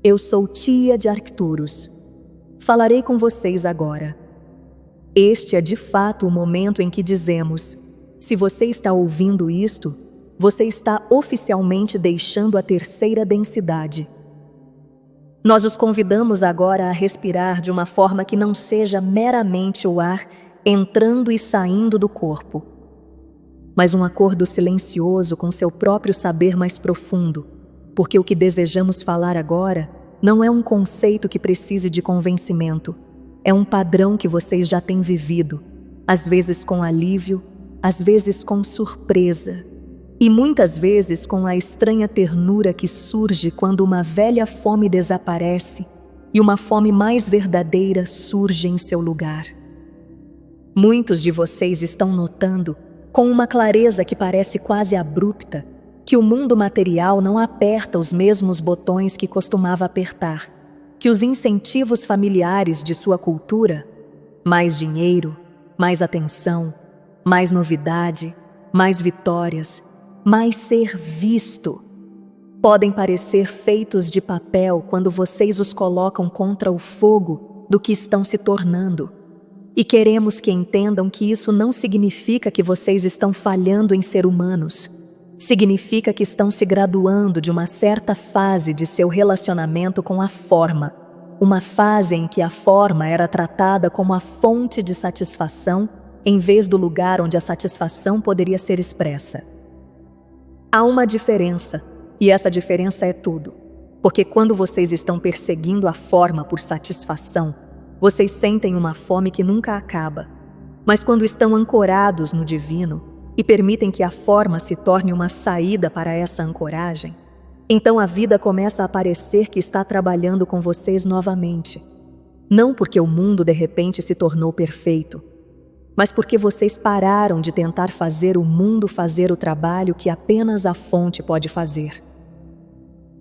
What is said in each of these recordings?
Eu sou tia de Arcturus. Falarei com vocês agora. Este é de fato o momento em que dizemos: se você está ouvindo isto, você está oficialmente deixando a terceira densidade. Nós os convidamos agora a respirar de uma forma que não seja meramente o ar entrando e saindo do corpo, mas um acordo silencioso com seu próprio saber mais profundo, porque o que desejamos falar agora não é um conceito que precise de convencimento, é um padrão que vocês já têm vivido, às vezes com alívio, às vezes com surpresa, e muitas vezes com a estranha ternura que surge quando uma velha fome desaparece e uma fome mais verdadeira surge em seu lugar. Muitos de vocês estão notando, com uma clareza que parece quase abrupta, que o mundo material não aperta os mesmos botões que costumava apertar, que os incentivos familiares de sua cultura, mais dinheiro, mais atenção, mais novidade, mais vitórias, mais ser visto, podem parecer feitos de papel quando vocês os colocam contra o fogo do que estão se tornando. E queremos que entendam que isso não significa que vocês estão falhando em ser humanos. Significa que estão se graduando de uma certa fase de seu relacionamento com a forma, uma fase em que a forma era tratada como a fonte de satisfação em vez do lugar onde a satisfação poderia ser expressa. Há uma diferença, e essa diferença é tudo, porque quando vocês estão perseguindo a forma por satisfação, vocês sentem uma fome que nunca acaba, mas quando estão ancorados no divino e permitem que a forma se torne uma saída para essa ancoragem, então a vida começa a parecer que está trabalhando com vocês novamente. Não porque o mundo de repente se tornou perfeito, mas porque vocês pararam de tentar fazer o mundo fazer o trabalho que apenas a fonte pode fazer.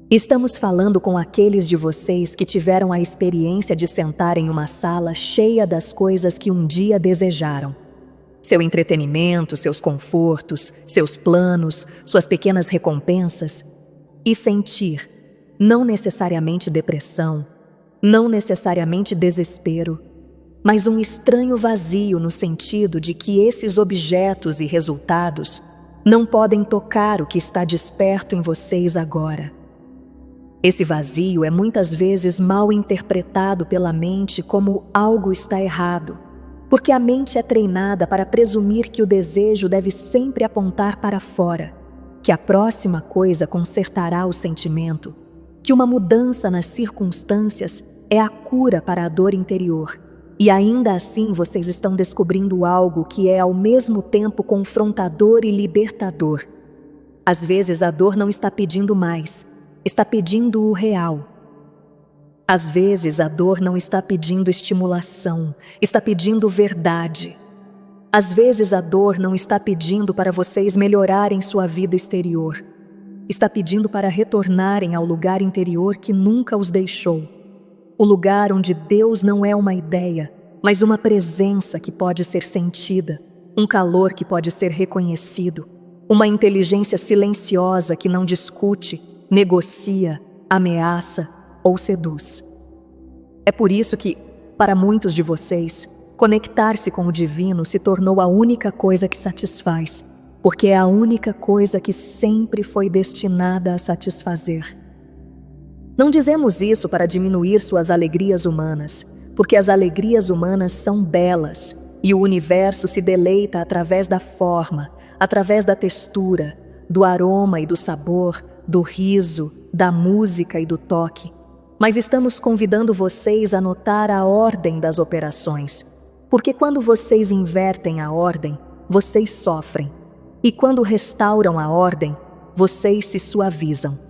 Estamos falando com aqueles de vocês que tiveram a experiência de sentar em uma sala cheia das coisas que um dia desejaram. Seu entretenimento, seus confortos, seus planos, suas pequenas recompensas, e sentir, não necessariamente depressão, não necessariamente desespero, mas um estranho vazio no sentido de que esses objetos e resultados não podem tocar o que está desperto em vocês agora. Esse vazio é muitas vezes mal interpretado pela mente como algo está errado, porque a mente é treinada para presumir que o desejo deve sempre apontar para fora, que a próxima coisa consertará o sentimento, que uma mudança nas circunstâncias é a cura para a dor interior, e ainda assim vocês estão descobrindo algo que é ao mesmo tempo confrontador e libertador. Às vezes a dor não está pedindo mais, está pedindo o real. Às vezes a dor não está pedindo estimulação, está pedindo verdade. Às vezes a dor não está pedindo para vocês melhorarem sua vida exterior, está pedindo para retornarem ao lugar interior que nunca os deixou. O lugar onde Deus não é uma ideia, mas uma presença que pode ser sentida, um calor que pode ser reconhecido, uma inteligência silenciosa que não discute, negocia, ameaça ou seduz. É por isso que, para muitos de vocês, conectar-se com o divino se tornou a única coisa que satisfaz, porque é a única coisa que sempre foi destinada a satisfazer. Não dizemos isso para diminuir suas alegrias humanas, porque as alegrias humanas são belas e o universo se deleita através da forma, através da textura, do aroma e do sabor, do riso, da música e do toque. Mas estamos convidando vocês a notar a ordem das operações, porque quando vocês invertem a ordem, vocês sofrem, e quando restauram a ordem, vocês se suavizam.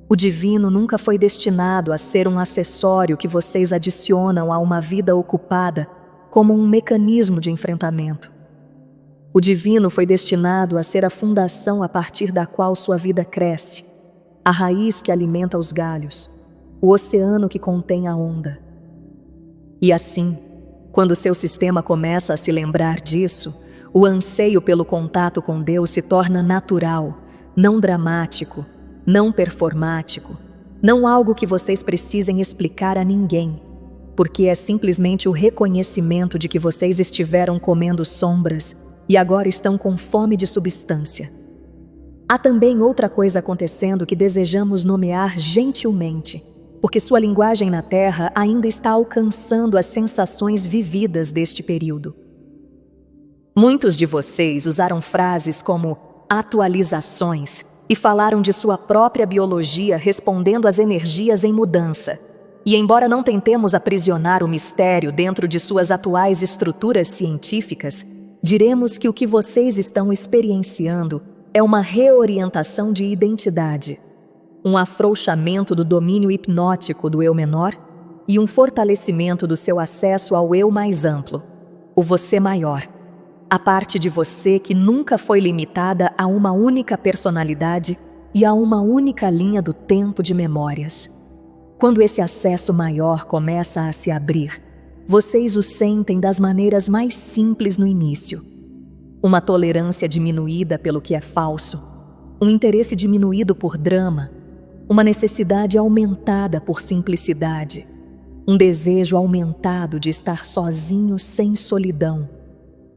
O divino nunca foi destinado a ser um acessório que vocês adicionam a uma vida ocupada como um mecanismo de enfrentamento. O divino foi destinado a ser a fundação a partir da qual sua vida cresce, a raiz que alimenta os galhos, o oceano que contém a onda. E assim, quando seu sistema começa a se lembrar disso, o anseio pelo contato com Deus se torna natural, não dramático, não performático, Não algo que vocês precisem explicar a ninguém, porque é simplesmente o reconhecimento de que vocês estiveram comendo sombras e agora estão com fome de substância. Há também outra coisa acontecendo que desejamos nomear gentilmente, porque sua linguagem na Terra ainda está alcançando as sensações vividas deste período. Muitos de vocês usaram frases como atualizações e falaram de sua própria biologia respondendo às energias em mudança. E embora não tentemos aprisionar o mistério dentro de suas atuais estruturas científicas, diremos que o que vocês estão experienciando é uma reorientação de identidade, um afrouxamento do domínio hipnótico do eu menor e um fortalecimento do seu acesso ao eu mais amplo, o você maior, a parte de você que nunca foi limitada a uma única personalidade e a uma única linha do tempo de memórias. Quando esse acesso maior começa a se abrir, vocês o sentem das maneiras mais simples no início. Uma tolerância diminuída pelo que é falso, um interesse diminuído por drama, uma necessidade aumentada por simplicidade, um desejo aumentado de estar sozinho sem solidão,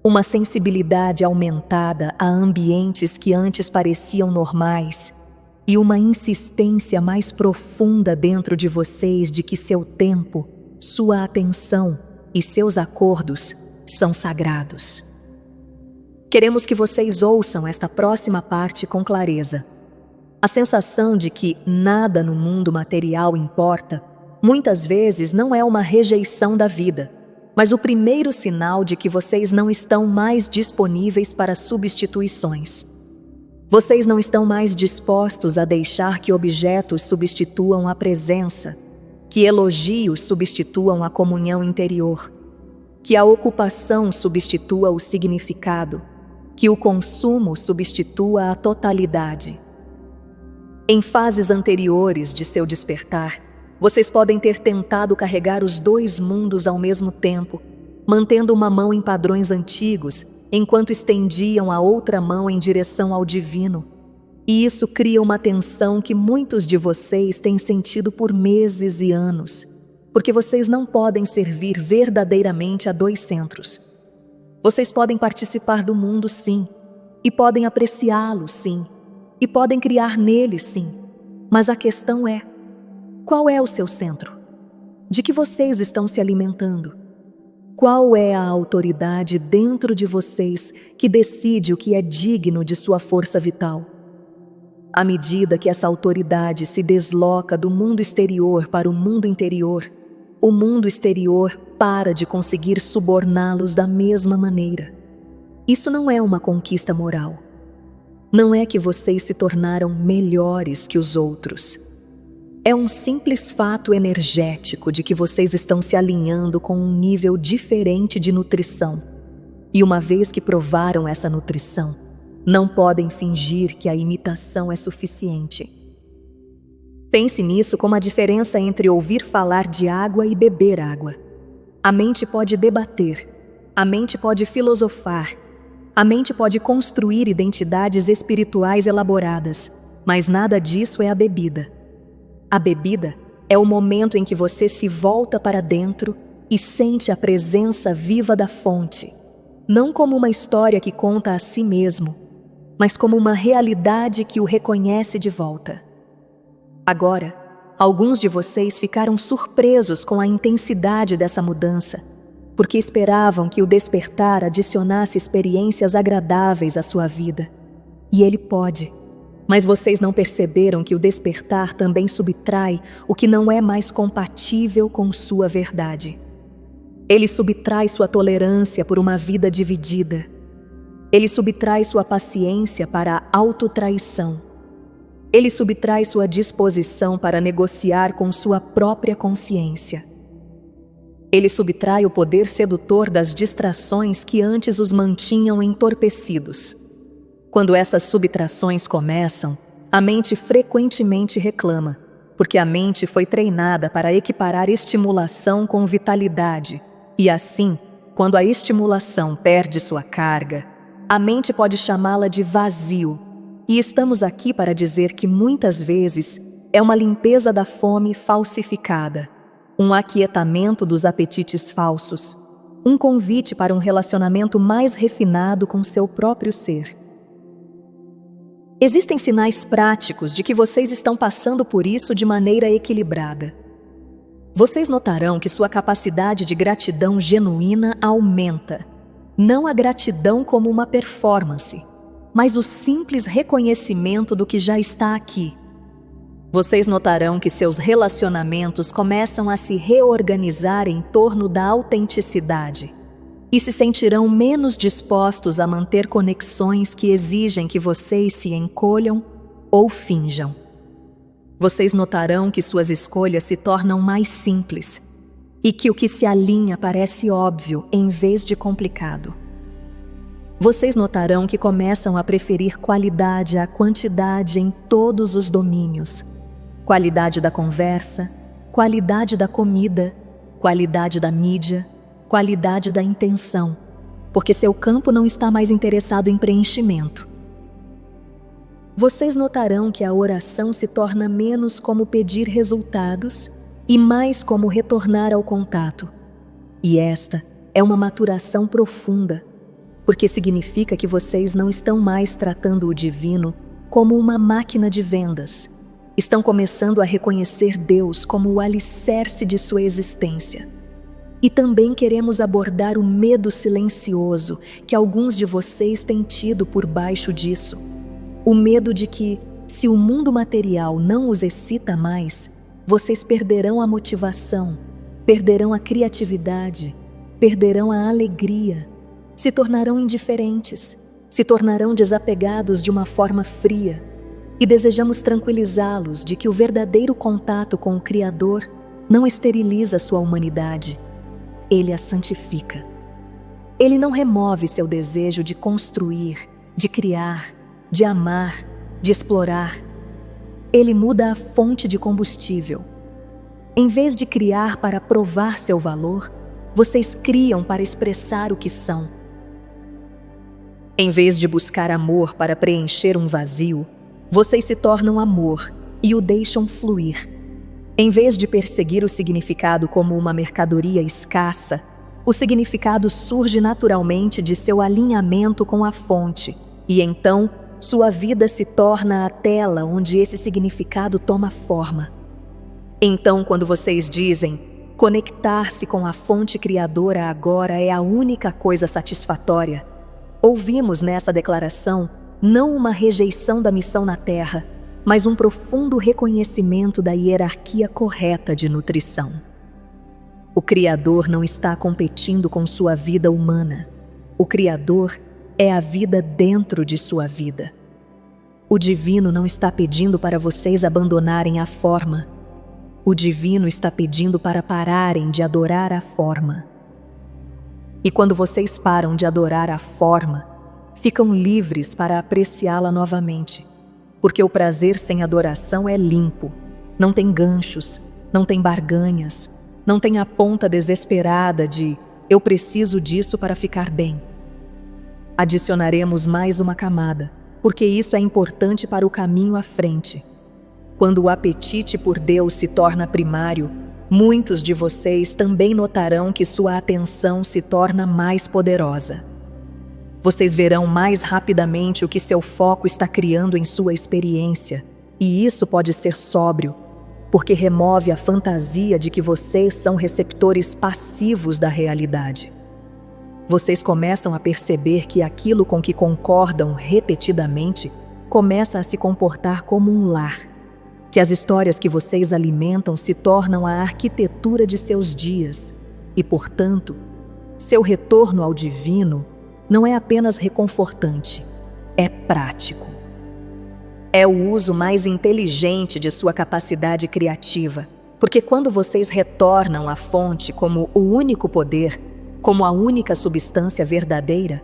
uma sensibilidade aumentada a ambientes que antes pareciam normais e uma insistência mais profunda dentro de vocês de que seu tempo, sua atenção e seus acordos são sagrados. Queremos que vocês ouçam esta próxima parte com clareza. A sensação de que nada no mundo material importa, muitas vezes não é uma rejeição da vida, mas o primeiro sinal de que vocês não estão mais disponíveis para substituições. Vocês não estão mais dispostos a deixar que objetos substituam a presença, que elogios substituam a comunhão interior, que a ocupação substitua o significado, que o consumo substitua a totalidade. Em fases anteriores de seu despertar, vocês podem ter tentado carregar os dois mundos ao mesmo tempo, mantendo uma mão em padrões antigos, enquanto estendiam a outra mão em direção ao divino. E isso cria uma tensão que muitos de vocês têm sentido por meses e anos, porque vocês não podem servir verdadeiramente a dois centros. Vocês podem participar do mundo, sim, e podem apreciá-lo, sim, e podem criar nele, sim. Mas a questão é: qual é o seu centro? De que vocês estão se alimentando? Qual é a autoridade dentro de vocês que decide o que é digno de sua força vital? À medida que essa autoridade se desloca do mundo exterior para o mundo interior, o mundo exterior para de conseguir suborná-los da mesma maneira. Isso não é uma conquista moral. Não é que vocês se tornaram melhores que os outros. É um simples fato energético de que vocês estão se alinhando com um nível diferente de nutrição. E uma vez que provaram essa nutrição, não podem fingir que a imitação é suficiente. Pense nisso como a diferença entre ouvir falar de água e beber água. A mente pode debater, a mente pode filosofar, a mente pode construir identidades espirituais elaboradas, mas nada disso é a bebida. A bebida é o momento em que você se volta para dentro e sente a presença viva da fonte, não como uma história que conta a si mesmo, mas como uma realidade que o reconhece de volta. Agora, alguns de vocês ficaram surpresos com a intensidade dessa mudança, porque esperavam que o despertar adicionasse experiências agradáveis à sua vida. E ele pode. Mas vocês não perceberam que o despertar também subtrai o que não é mais compatível com sua verdade. Ele subtrai sua tolerância por uma vida dividida. Ele subtrai sua paciência para a autotraição. Ele subtrai sua disposição para negociar com sua própria consciência. Ele subtrai o poder sedutor das distrações que antes os mantinham entorpecidos. Quando essas subtrações começam, a mente frequentemente reclama, porque a mente foi treinada para equiparar estimulação com vitalidade, e assim, quando a estimulação perde sua carga, a mente pode chamá-la de vazio. E estamos aqui para dizer que muitas vezes é uma limpeza da fome falsificada, um aquietamento dos apetites falsos, um convite para um relacionamento mais refinado com seu próprio ser. Existem sinais práticos de que vocês estão passando por isso de maneira equilibrada. Vocês notarão que sua capacidade de gratidão genuína aumenta, não a gratidão como uma performance, mas o simples reconhecimento do que já está aqui. Vocês notarão que seus relacionamentos começam a se reorganizar em torno da autenticidade e se sentirão menos dispostos a manter conexões que exigem que vocês se encolham ou finjam. Vocês notarão que suas escolhas se tornam mais simples e que o que se alinha parece óbvio em vez de complicado. Vocês notarão que começam a preferir qualidade à quantidade em todos os domínios. Qualidade da conversa, qualidade da comida, qualidade da mídia, qualidade da intenção, porque seu campo não está mais interessado em preenchimento. Vocês notarão que a oração se torna menos como pedir resultados e mais como retornar ao contato. E esta é uma maturação profunda, porque significa que vocês não estão mais tratando o divino como uma máquina de vendas. Estão começando a reconhecer Deus como o alicerce de sua existência. E também queremos abordar o medo silencioso que alguns de vocês têm tido por baixo disso. O medo de que, se o mundo material não os excita mais, vocês perderão a motivação, perderão a criatividade, perderão a alegria, se tornarão indiferentes, se tornarão desapegados de uma forma fria. E desejamos tranquilizá-los de que o verdadeiro contato com o Criador não esteriliza sua humanidade. Ele a santifica. Ele não remove seu desejo de construir, de criar, de amar, de explorar. Ele muda a fonte de combustível. Em vez de criar para provar seu valor, vocês criam para expressar o que são. Em vez de buscar amor para preencher um vazio, vocês se tornam amor e o deixam fluir. Em vez de perseguir o significado como uma mercadoria escassa, o significado surge naturalmente de seu alinhamento com a fonte, e então sua vida se torna a tela onde esse significado toma forma. Então, quando vocês dizem, conectar-se com a fonte criadora agora é a única coisa satisfatória, ouvimos nessa declaração não uma rejeição da missão na Terra, mas um profundo reconhecimento da hierarquia correta de nutrição. O Criador não está competindo com sua vida humana. O Criador é a vida dentro de sua vida. O Divino não está pedindo para vocês abandonarem a forma. O Divino está pedindo para pararem de adorar a forma. E quando vocês param de adorar a forma, ficam livres para apreciá-la novamente. Porque o prazer sem adoração é limpo, não tem ganchos, não tem barganhas, não tem a ponta desesperada de eu preciso disso para ficar bem. Adicionaremos mais uma camada, porque isso é importante para o caminho à frente. Quando o apetite por Deus se torna primário, muitos de vocês também notarão que sua atenção se torna mais poderosa. Vocês verão mais rapidamente o que seu foco está criando em sua experiência, e isso pode ser sóbrio, porque remove a fantasia de que vocês são receptores passivos da realidade. Vocês começam a perceber que aquilo com que concordam repetidamente começa a se comportar como um lar, que as histórias que vocês alimentam se tornam a arquitetura de seus dias, e, portanto, seu retorno ao divino não é apenas reconfortante, é prático. É o uso mais inteligente de sua capacidade criativa, porque quando vocês retornam à fonte como o único poder, como a única substância verdadeira,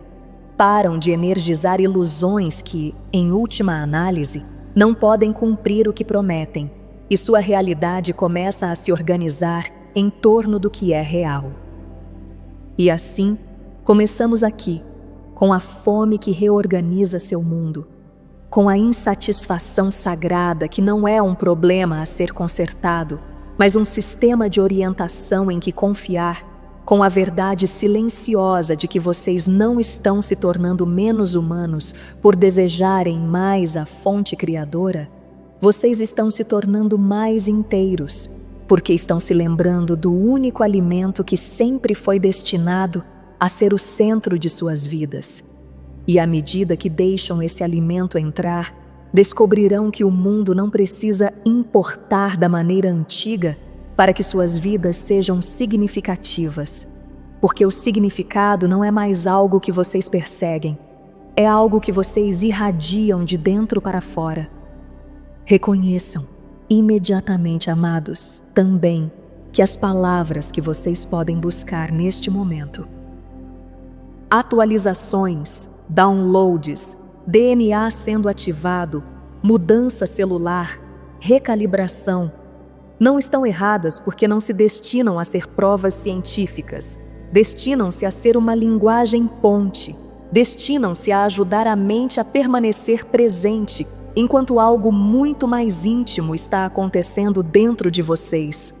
param de energizar ilusões que, em última análise, não podem cumprir o que prometem, e sua realidade começa a se organizar em torno do que é real. E assim, começamos aqui, com a fome que reorganiza seu mundo. com a insatisfação sagrada que não é um problema a ser consertado, mas um sistema de orientação em que confiar, com a verdade silenciosa de que vocês não estão se tornando menos humanos por desejarem mais a fonte criadora, vocês estão se tornando mais inteiros, porque estão se lembrando do único alimento que sempre foi destinado a ser o centro de suas vidas. E à medida que deixam esse alimento entrar, descobrirão que o mundo não precisa importar da maneira antiga para que suas vidas sejam significativas, porque o significado não é mais algo que vocês perseguem, é algo que vocês irradiam de dentro para fora. Reconheçam, imediatamente, amados, também, que as palavras que vocês podem buscar neste momento, atualizações, downloads, DNA sendo ativado, mudança celular, recalibração, não estão erradas porque não se destinam a ser provas científicas, destinam-se a ser uma linguagem ponte, destinam-se a ajudar a mente a permanecer presente enquanto algo muito mais íntimo está acontecendo dentro de vocês.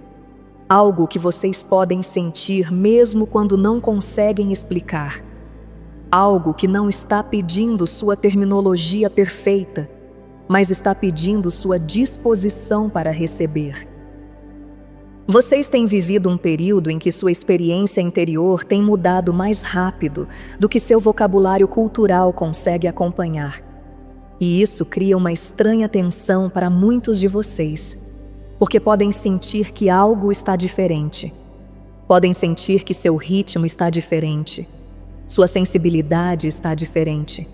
Algo que vocês podem sentir mesmo quando não conseguem explicar. Algo que não está pedindo sua terminologia perfeita, mas está pedindo sua disposição para receber. Vocês têm vivido um período em que sua experiência interior tem mudado mais rápido do que seu vocabulário cultural consegue acompanhar. E isso cria uma estranha tensão para muitos de vocês, porque podem sentir que algo está diferente. Podem sentir que seu ritmo está diferente. Sua sensibilidade está diferente.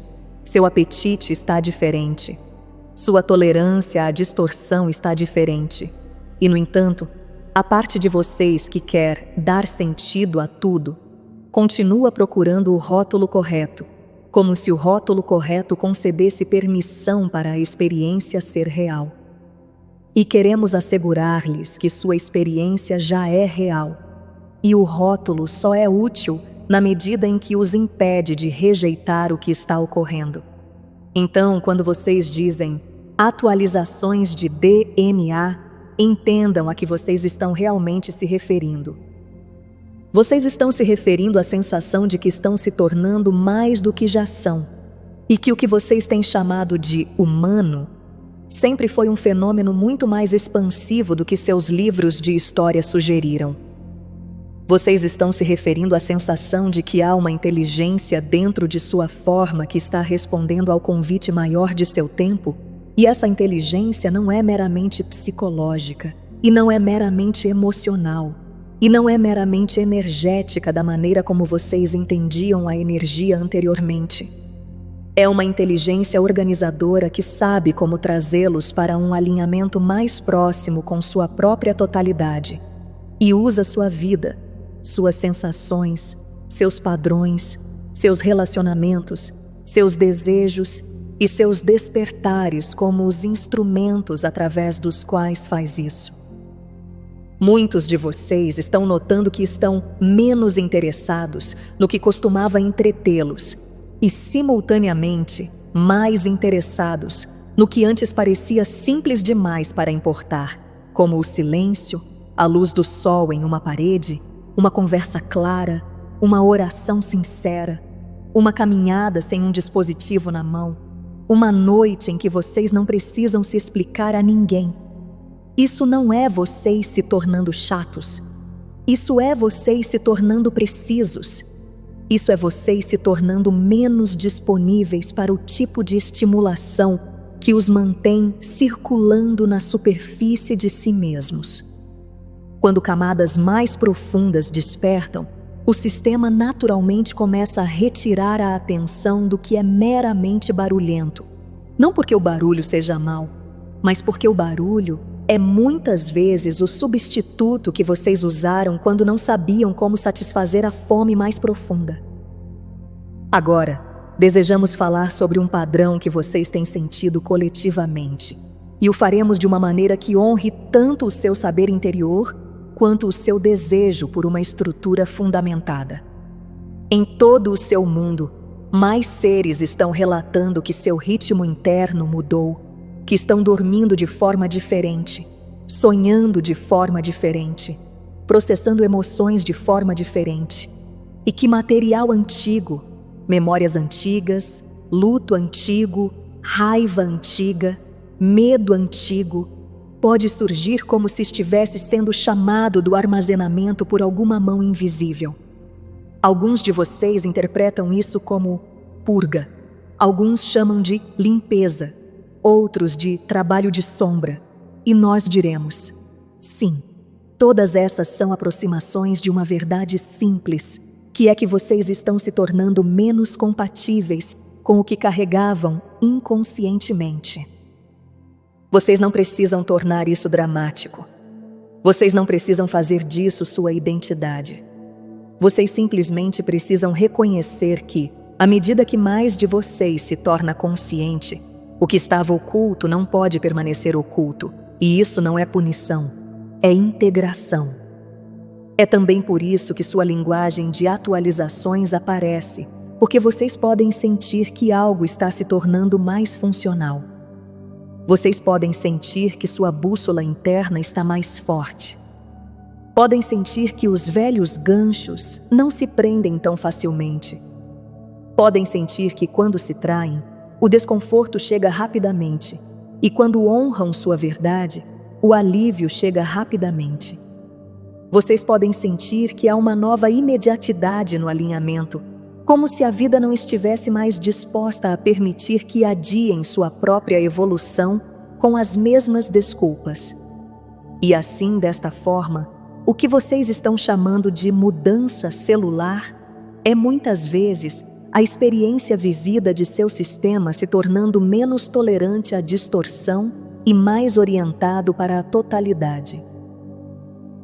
Seu apetite está diferente. Sua tolerância à distorção está diferente. E, no entanto, a parte de vocês que quer dar sentido a tudo continua procurando o rótulo correto, como se o rótulo correto concedesse permissão para a experiência ser real. E queremos assegurar-lhes que sua experiência já é real, e o rótulo só é útil na medida em que os impede de rejeitar o que está ocorrendo. Então, quando vocês dizem atualizações de DNA, entendam a que vocês estão realmente se referindo. Vocês estão se referindo à sensação de que estão se tornando mais do que já são, e que o que vocês têm chamado de humano sempre foi um fenômeno muito mais expansivo do que seus livros de história sugeriram. Vocês estão se referindo à sensação de que há uma inteligência dentro de sua forma que está respondendo ao convite maior de seu tempo, e essa inteligência não é meramente psicológica, e não é meramente emocional, e não é meramente energética da maneira como vocês entendiam a energia anteriormente. É uma inteligência organizadora que sabe como trazê-los para um alinhamento mais próximo com sua própria totalidade, e usa sua vida, suas sensações, seus padrões, seus relacionamentos, seus desejos e seus despertares como os instrumentos através dos quais faz isso. Muitos de vocês estão notando que estão menos interessados no que costumava entretê-los e, simultaneamente, mais interessados no que antes parecia simples demais para importar, como o silêncio, a luz do sol em uma parede, uma conversa clara, uma oração sincera, uma caminhada sem um dispositivo na mão, uma noite em que vocês não precisam se explicar a ninguém. Isso não é vocês se tornando chatos. Isso é vocês se tornando precisos. Isso é vocês se tornando menos disponíveis para o tipo de estimulação que os mantém circulando na superfície de si mesmos. Quando camadas mais profundas despertam, o sistema naturalmente começa a retirar a atenção do que é meramente barulhento. Não porque o barulho seja mau, mas porque o barulho é muitas vezes o substituto que vocês usaram quando não sabiam como satisfazer a fome mais profunda. Agora, desejamos falar sobre um padrão que vocês têm sentido coletivamente, e o faremos de uma maneira que honre tanto o seu saber interior quanto o seu desejo por uma estrutura fundamentada. Em todo o seu mundo, mais seres estão relatando que seu ritmo interno mudou, que estão dormindo de forma diferente, sonhando de forma diferente, processando emoções de forma diferente, e que material antigo, memórias antigas, luto antigo, raiva antiga, medo antigo, pode surgir como se estivesse sendo chamado do armazenamento por alguma mão invisível. Alguns de vocês interpretam isso como purga, alguns chamam de limpeza, outros de trabalho de sombra, e nós diremos: sim, todas essas são aproximações de uma verdade simples, que é que vocês estão se tornando menos compatíveis com o que carregavam inconscientemente. Vocês não precisam tornar isso dramático. Vocês não precisam fazer disso sua identidade. Vocês simplesmente precisam reconhecer que, à medida que mais de vocês se torna consciente, o que estava oculto não pode permanecer oculto, e isso não é punição, é integração. É também por isso que sua linguagem de atualizações aparece, porque vocês podem sentir que algo está se tornando mais funcional. Vocês podem sentir que sua bússola interna está mais forte. Podem sentir que os velhos ganchos não se prendem tão facilmente. Podem sentir que quando se traem, o desconforto chega rapidamente, e quando honram sua verdade, o alívio chega rapidamente. Vocês podem sentir que há uma nova imediatidade no alinhamento, como se a vida não estivesse mais disposta a permitir que adiem sua própria evolução com as mesmas desculpas. E assim, desta forma, o que vocês estão chamando de mudança celular é muitas vezes a experiência vivida de seu sistema se tornando menos tolerante à distorção e mais orientado para a totalidade.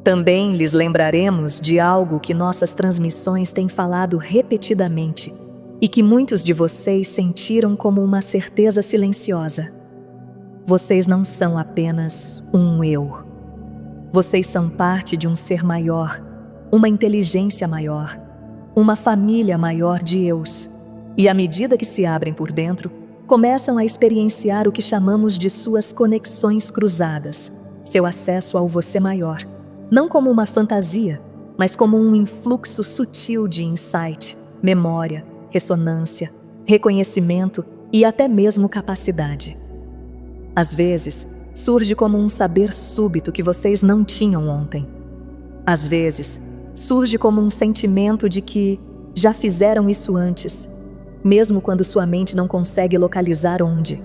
Também lhes lembraremos de algo que nossas transmissões têm falado repetidamente e que muitos de vocês sentiram como uma certeza silenciosa. Vocês não são apenas um eu. Vocês são parte de um ser maior, uma inteligência maior, uma família maior de eus. E à medida que se abrem por dentro, começam a experienciar o que chamamos de suas conexões cruzadas, seu acesso ao você maior, não como uma fantasia, mas como um influxo sutil de insight, memória, ressonância, reconhecimento e até mesmo capacidade. Às vezes, surge como um saber súbito que vocês não tinham ontem. Às vezes, surge como um sentimento de que já fizeram isso antes, mesmo quando sua mente não consegue localizar onde.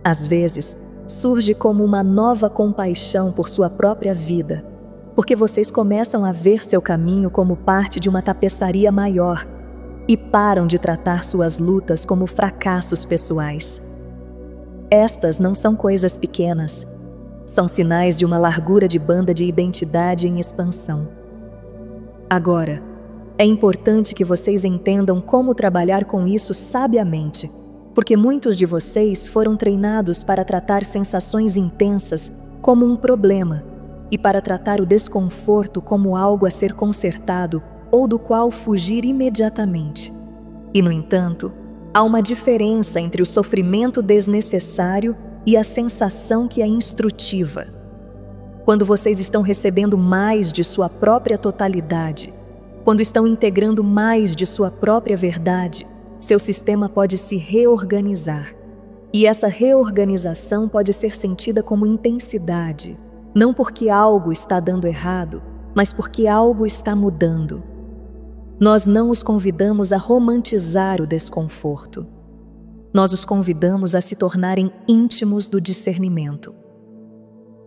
Às vezes, surge como uma nova compaixão por sua própria vida, porque vocês começam a ver seu caminho como parte de uma tapeçaria maior e param de tratar suas lutas como fracassos pessoais. Estas não são coisas pequenas, são sinais de uma largura de banda de identidade em expansão. Agora, é importante que vocês entendam como trabalhar com isso sabiamente, porque muitos de vocês foram treinados para tratar sensações intensas como um problema e para tratar o desconforto como algo a ser consertado ou do qual fugir imediatamente. E, no entanto, há uma diferença entre o sofrimento desnecessário e a sensação que é instrutiva. Quando vocês estão recebendo mais de sua própria totalidade, quando estão integrando mais de sua própria verdade, seu sistema pode se reorganizar. E essa reorganização pode ser sentida como intensidade, não porque algo está dando errado, mas porque algo está mudando. Nós não os convidamos a romantizar o desconforto. Nós os convidamos a se tornarem íntimos do discernimento.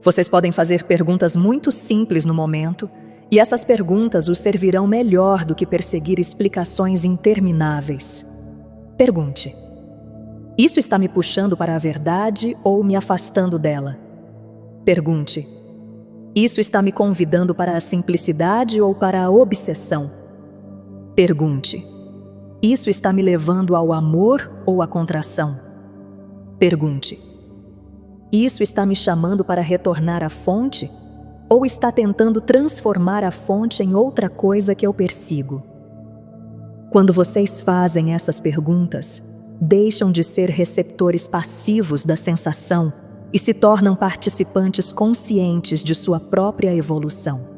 Vocês podem fazer perguntas muito simples no momento, e essas perguntas os servirão melhor do que perseguir explicações intermináveis. Pergunte: isso está me puxando para a verdade ou me afastando dela? Pergunte: isso está me convidando para a simplicidade ou para a obsessão? Pergunte: isso está me levando ao amor ou à contração? Pergunte: isso está me chamando para retornar à fonte ou está tentando transformar a fonte em outra coisa que eu persigo? Quando vocês fazem essas perguntas, deixam de ser receptores passivos da sensação e se tornam participantes conscientes de sua própria evolução.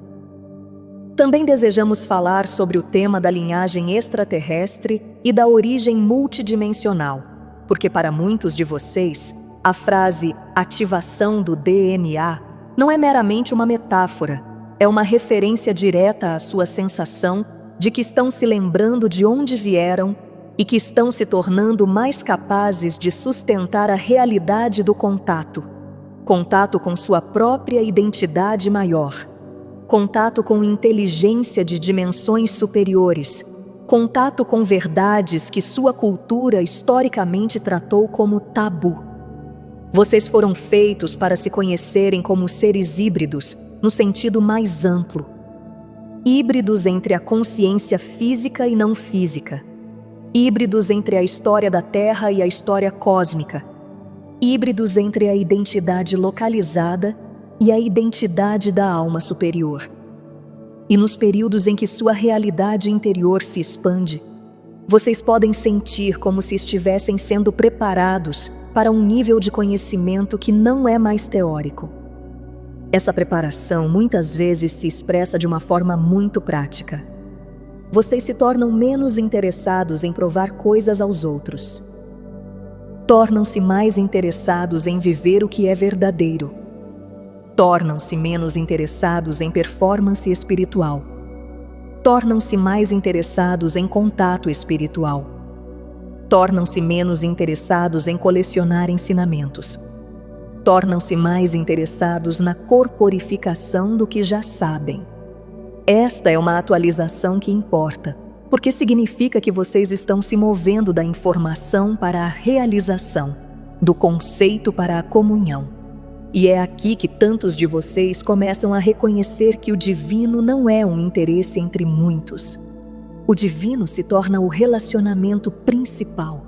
Também desejamos falar sobre o tema da linhagem extraterrestre e da origem multidimensional, porque para muitos de vocês, a frase ativação do DNA não é meramente uma metáfora, é uma referência direta à sua sensação de que estão se lembrando de onde vieram e que estão se tornando mais capazes de sustentar a realidade do contato com sua própria identidade maior, contato com inteligência de dimensões superiores, contato com verdades que sua cultura historicamente tratou como tabu. Vocês foram feitos para se conhecerem como seres híbridos, no sentido mais amplo. Híbridos entre a consciência física e não física. Híbridos entre a história da Terra e a história cósmica. Híbridos entre a identidade localizada e a identidade da alma superior. E nos períodos em que sua realidade interior se expande, vocês podem sentir como se estivessem sendo preparados para um nível de conhecimento que não é mais teórico. Essa preparação muitas vezes se expressa de uma forma muito prática. Vocês se tornam menos interessados em provar coisas aos outros. Tornam-se mais interessados em viver o que é verdadeiro. Tornam-se menos interessados em performance espiritual. Tornam-se mais interessados em contato espiritual. Tornam-se menos interessados em colecionar ensinamentos. Tornam-se mais interessados na corporificação do que já sabem. Esta é uma atualização que importa, porque significa que vocês estão se movendo da informação para a realização, do conceito para a comunhão. E é aqui que tantos de vocês começam a reconhecer que o divino não é um interesse entre muitos. O divino se torna o relacionamento principal,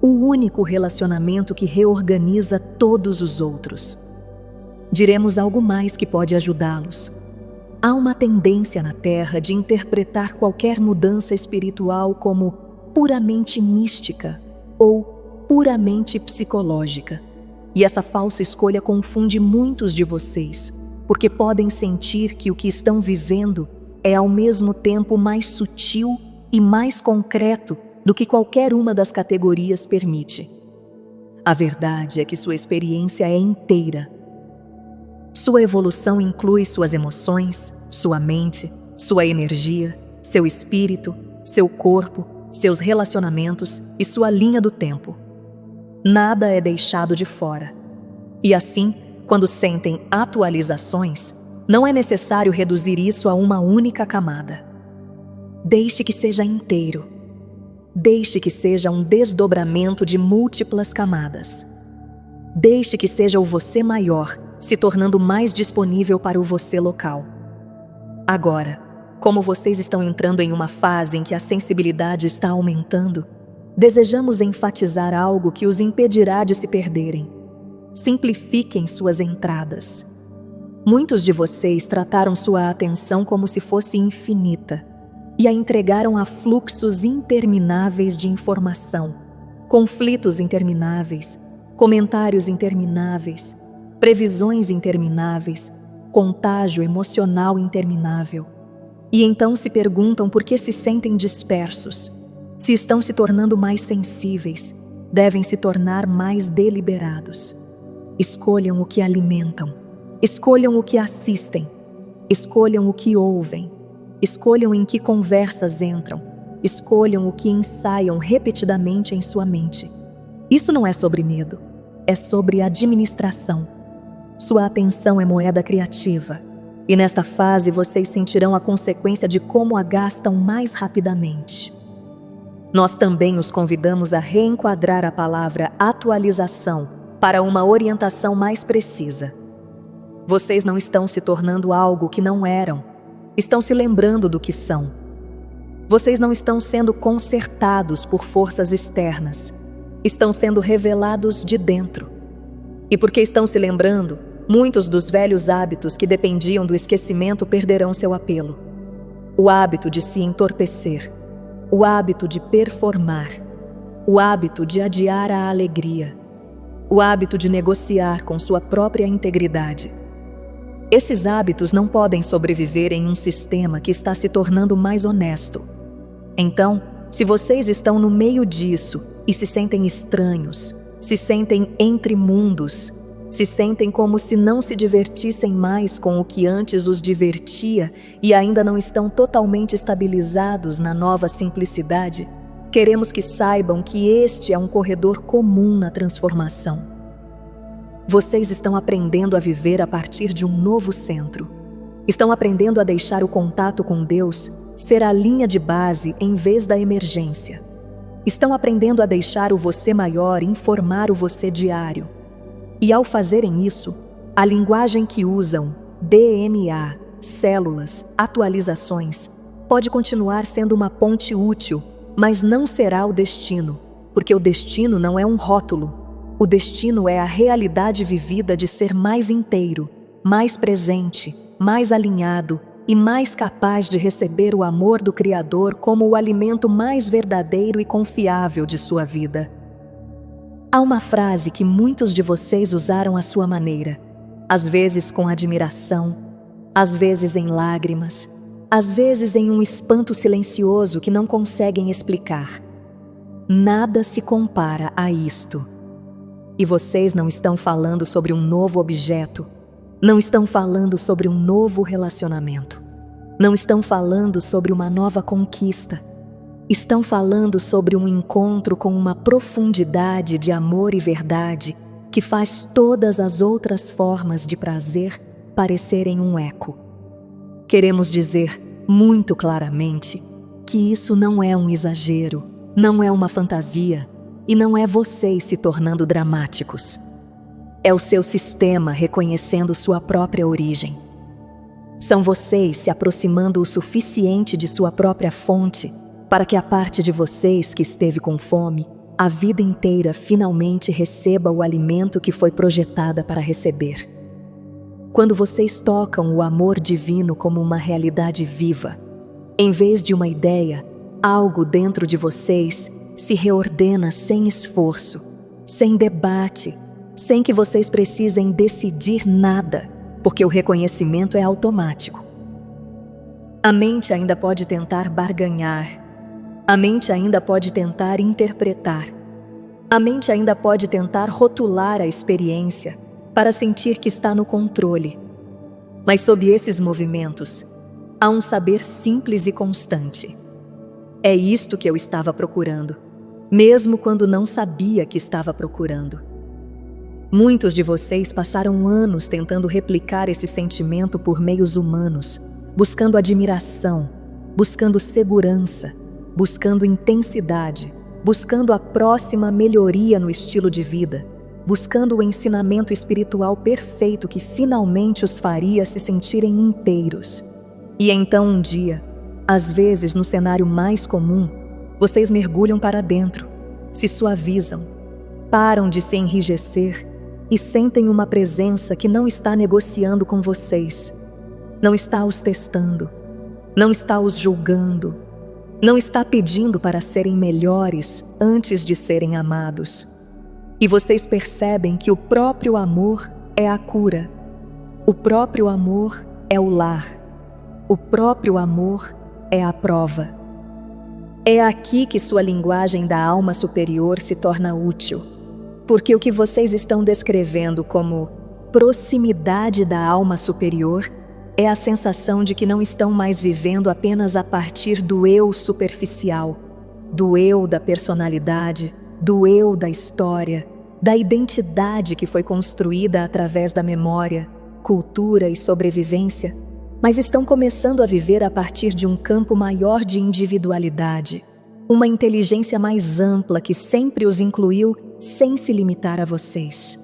o único relacionamento que reorganiza todos os outros. Diremos algo mais que pode ajudá-los. Há uma tendência na Terra de interpretar qualquer mudança espiritual como puramente mística ou puramente psicológica. E essa falsa escolha confunde muitos de vocês, porque podem sentir que o que estão vivendo é ao mesmo tempo mais sutil e mais concreto do que qualquer uma das categorias permite. A verdade é que sua experiência é inteira. Sua evolução inclui suas emoções, sua mente, sua energia, seu espírito, seu corpo, seus relacionamentos e sua linha do tempo. Nada é deixado de fora. E assim, quando sentem atualizações, não é necessário reduzir isso a uma única camada. Deixe que seja inteiro. Deixe que seja um desdobramento de múltiplas camadas. Deixe que seja o você maior, se tornando mais disponível para o você local. Agora, como vocês estão entrando em uma fase em que a sensibilidade está aumentando, desejamos enfatizar algo que os impedirá de se perderem. Simplifiquem suas entradas. Muitos de vocês trataram sua atenção como se fosse infinita e a entregaram a fluxos intermináveis de informação, conflitos intermináveis, comentários intermináveis, previsões intermináveis, contágio emocional interminável. E então se perguntam por que se sentem dispersos. Se estão se tornando mais sensíveis, devem se tornar mais deliberados. Escolham o que alimentam, escolham o que assistem, escolham o que ouvem, escolham em que conversas entram, escolham o que ensaiam repetidamente em sua mente. Isso não é sobre medo, é sobre administração. Sua atenção é moeda criativa, e nesta fase vocês sentirão a consequência de como a gastam mais rapidamente. Nós também os convidamos a reenquadrar a palavra atualização para uma orientação mais precisa. Vocês não estão se tornando algo que não eram, estão se lembrando do que são. Vocês não estão sendo consertados por forças externas, estão sendo revelados de dentro. E porque estão se lembrando, muitos dos velhos hábitos que dependiam do esquecimento perderão seu apelo. O hábito de se entorpecer, o hábito de performar, o hábito de adiar a alegria, o hábito de negociar com sua própria integridade. Esses hábitos não podem sobreviver em um sistema que está se tornando mais honesto. Então, se vocês estão no meio disso e se sentem estranhos, se sentem entre mundos, se sentem como se não se divertissem mais com o que antes os divertia e ainda não estão totalmente estabilizados na nova simplicidade, queremos que saibam que este é um corredor comum na transformação. Vocês estão aprendendo a viver a partir de um novo centro. Estão aprendendo a deixar o contato com Deus ser a linha de base em vez da emergência. Estão aprendendo a deixar o você maior informar o você diário. E ao fazerem isso, a linguagem que usam, DNA, células, atualizações, pode continuar sendo uma ponte útil, mas não será o destino, porque o destino não é um rótulo. O destino é a realidade vivida de ser mais inteiro, mais presente, mais alinhado e mais capaz de receber o amor do Criador como o alimento mais verdadeiro e confiável de sua vida. Há uma frase que muitos de vocês usaram à sua maneira, às vezes com admiração, às vezes em lágrimas, às vezes em um espanto silencioso que não conseguem explicar. Nada se compara a isto. E vocês não estão falando sobre um novo objeto, não estão falando sobre um novo relacionamento, não estão falando sobre uma nova conquista. Estão falando sobre um encontro com uma profundidade de amor e verdade que faz todas as outras formas de prazer parecerem um eco. Queremos dizer muito claramente que isso não é um exagero, não é uma fantasia e não é vocês se tornando dramáticos. É o seu sistema reconhecendo sua própria origem. São vocês se aproximando o suficiente de sua própria fonte para que a parte de vocês que esteve com fome, a vida inteira finalmente receba o alimento que foi projetada para receber. Quando vocês tocam o amor divino como uma realidade viva, em vez de uma ideia, algo dentro de vocês se reordena sem esforço, sem debate, sem que vocês precisem decidir nada, porque o reconhecimento é automático. A mente ainda pode tentar barganhar. A mente ainda pode tentar interpretar. A mente ainda pode tentar rotular a experiência para sentir que está no controle. Mas sob esses movimentos, há um saber simples e constante. É isto que eu estava procurando, mesmo quando não sabia que estava procurando. Muitos de vocês passaram anos tentando replicar esse sentimento por meios humanos, buscando admiração, buscando segurança, buscando intensidade, buscando a próxima melhoria no estilo de vida, buscando o ensinamento espiritual perfeito que finalmente os faria se sentirem inteiros. E então um dia, às vezes no cenário mais comum, vocês mergulham para dentro, se suavizam, param de se enrijecer e sentem uma presença que não está negociando com vocês, não está os testando, não está os julgando, não está pedindo para serem melhores antes de serem amados. E vocês percebem que o próprio amor é a cura. O próprio amor é o lar. O próprio amor é a prova. É aqui que sua linguagem da alma superior se torna útil, porque o que vocês estão descrevendo como proximidade da alma superior é a sensação de que não estão mais vivendo apenas a partir do eu superficial, do eu da personalidade, do eu da história, da identidade que foi construída através da memória, cultura e sobrevivência, mas estão começando a viver a partir de um campo maior de individualidade, uma inteligência mais ampla que sempre os incluiu sem se limitar a vocês.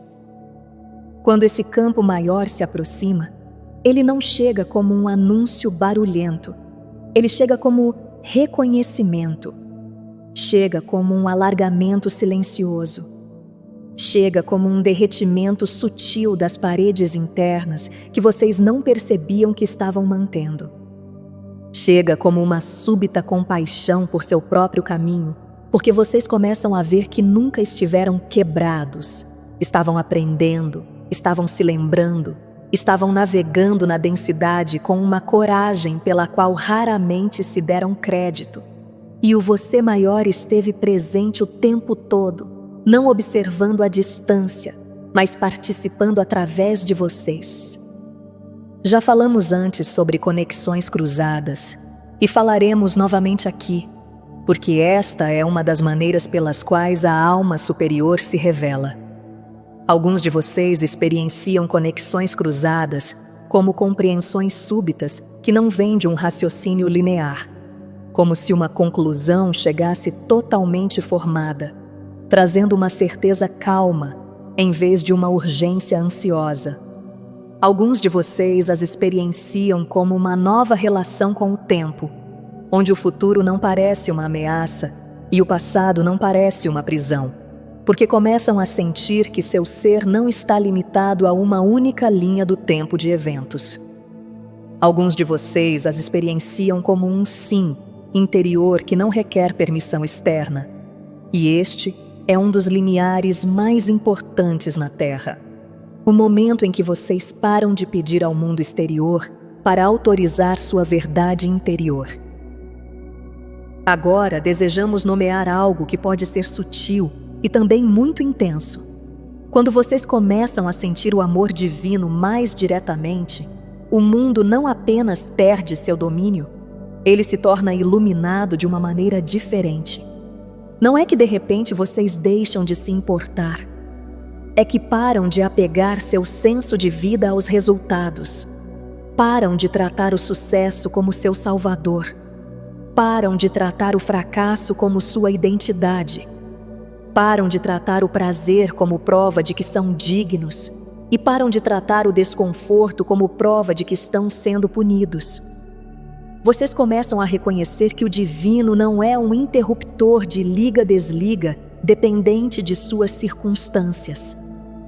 Quando esse campo maior se aproxima, ele não chega como um anúncio barulhento, ele chega como reconhecimento, chega como um alargamento silencioso, chega como um derretimento sutil das paredes internas que vocês não percebiam que estavam mantendo. Chega como uma súbita compaixão por seu próprio caminho, porque vocês começam a ver que nunca estiveram quebrados, estavam aprendendo, estavam se lembrando, estavam navegando na densidade com uma coragem pela qual raramente se deram crédito. E o você maior esteve presente o tempo todo, não observando a distância, mas participando através de vocês. Já falamos antes sobre conexões cruzadas e falaremos novamente aqui, porque esta é uma das maneiras pelas quais a alma superior se revela. Alguns de vocês experienciam conexões cruzadas como compreensões súbitas que não vêm de um raciocínio linear, como se uma conclusão chegasse totalmente formada, trazendo uma certeza calma em vez de uma urgência ansiosa. Alguns de vocês as experienciam como uma nova relação com o tempo, onde o futuro não parece uma ameaça e o passado não parece uma prisão, porque começam a sentir que seu ser não está limitado a uma única linha do tempo de eventos. Alguns de vocês as experienciam como um sim interior que não requer permissão externa, e este é um dos limiares mais importantes na Terra. O momento em que vocês param de pedir ao mundo exterior para autorizar sua verdade interior. Agora desejamos nomear algo que pode ser sutil e também muito intenso. Quando vocês começam a sentir o amor divino mais diretamente, o mundo não apenas perde seu domínio, ele se torna iluminado de uma maneira diferente. Não é que de repente vocês deixam de se importar, é que param de apegar seu senso de vida aos resultados, param de tratar o sucesso como seu salvador, param de tratar o fracasso como sua identidade, param de tratar o prazer como prova de que são dignos e param de tratar o desconforto como prova de que estão sendo punidos. Vocês começam a reconhecer que o divino não é um interruptor de liga-desliga dependente de suas circunstâncias.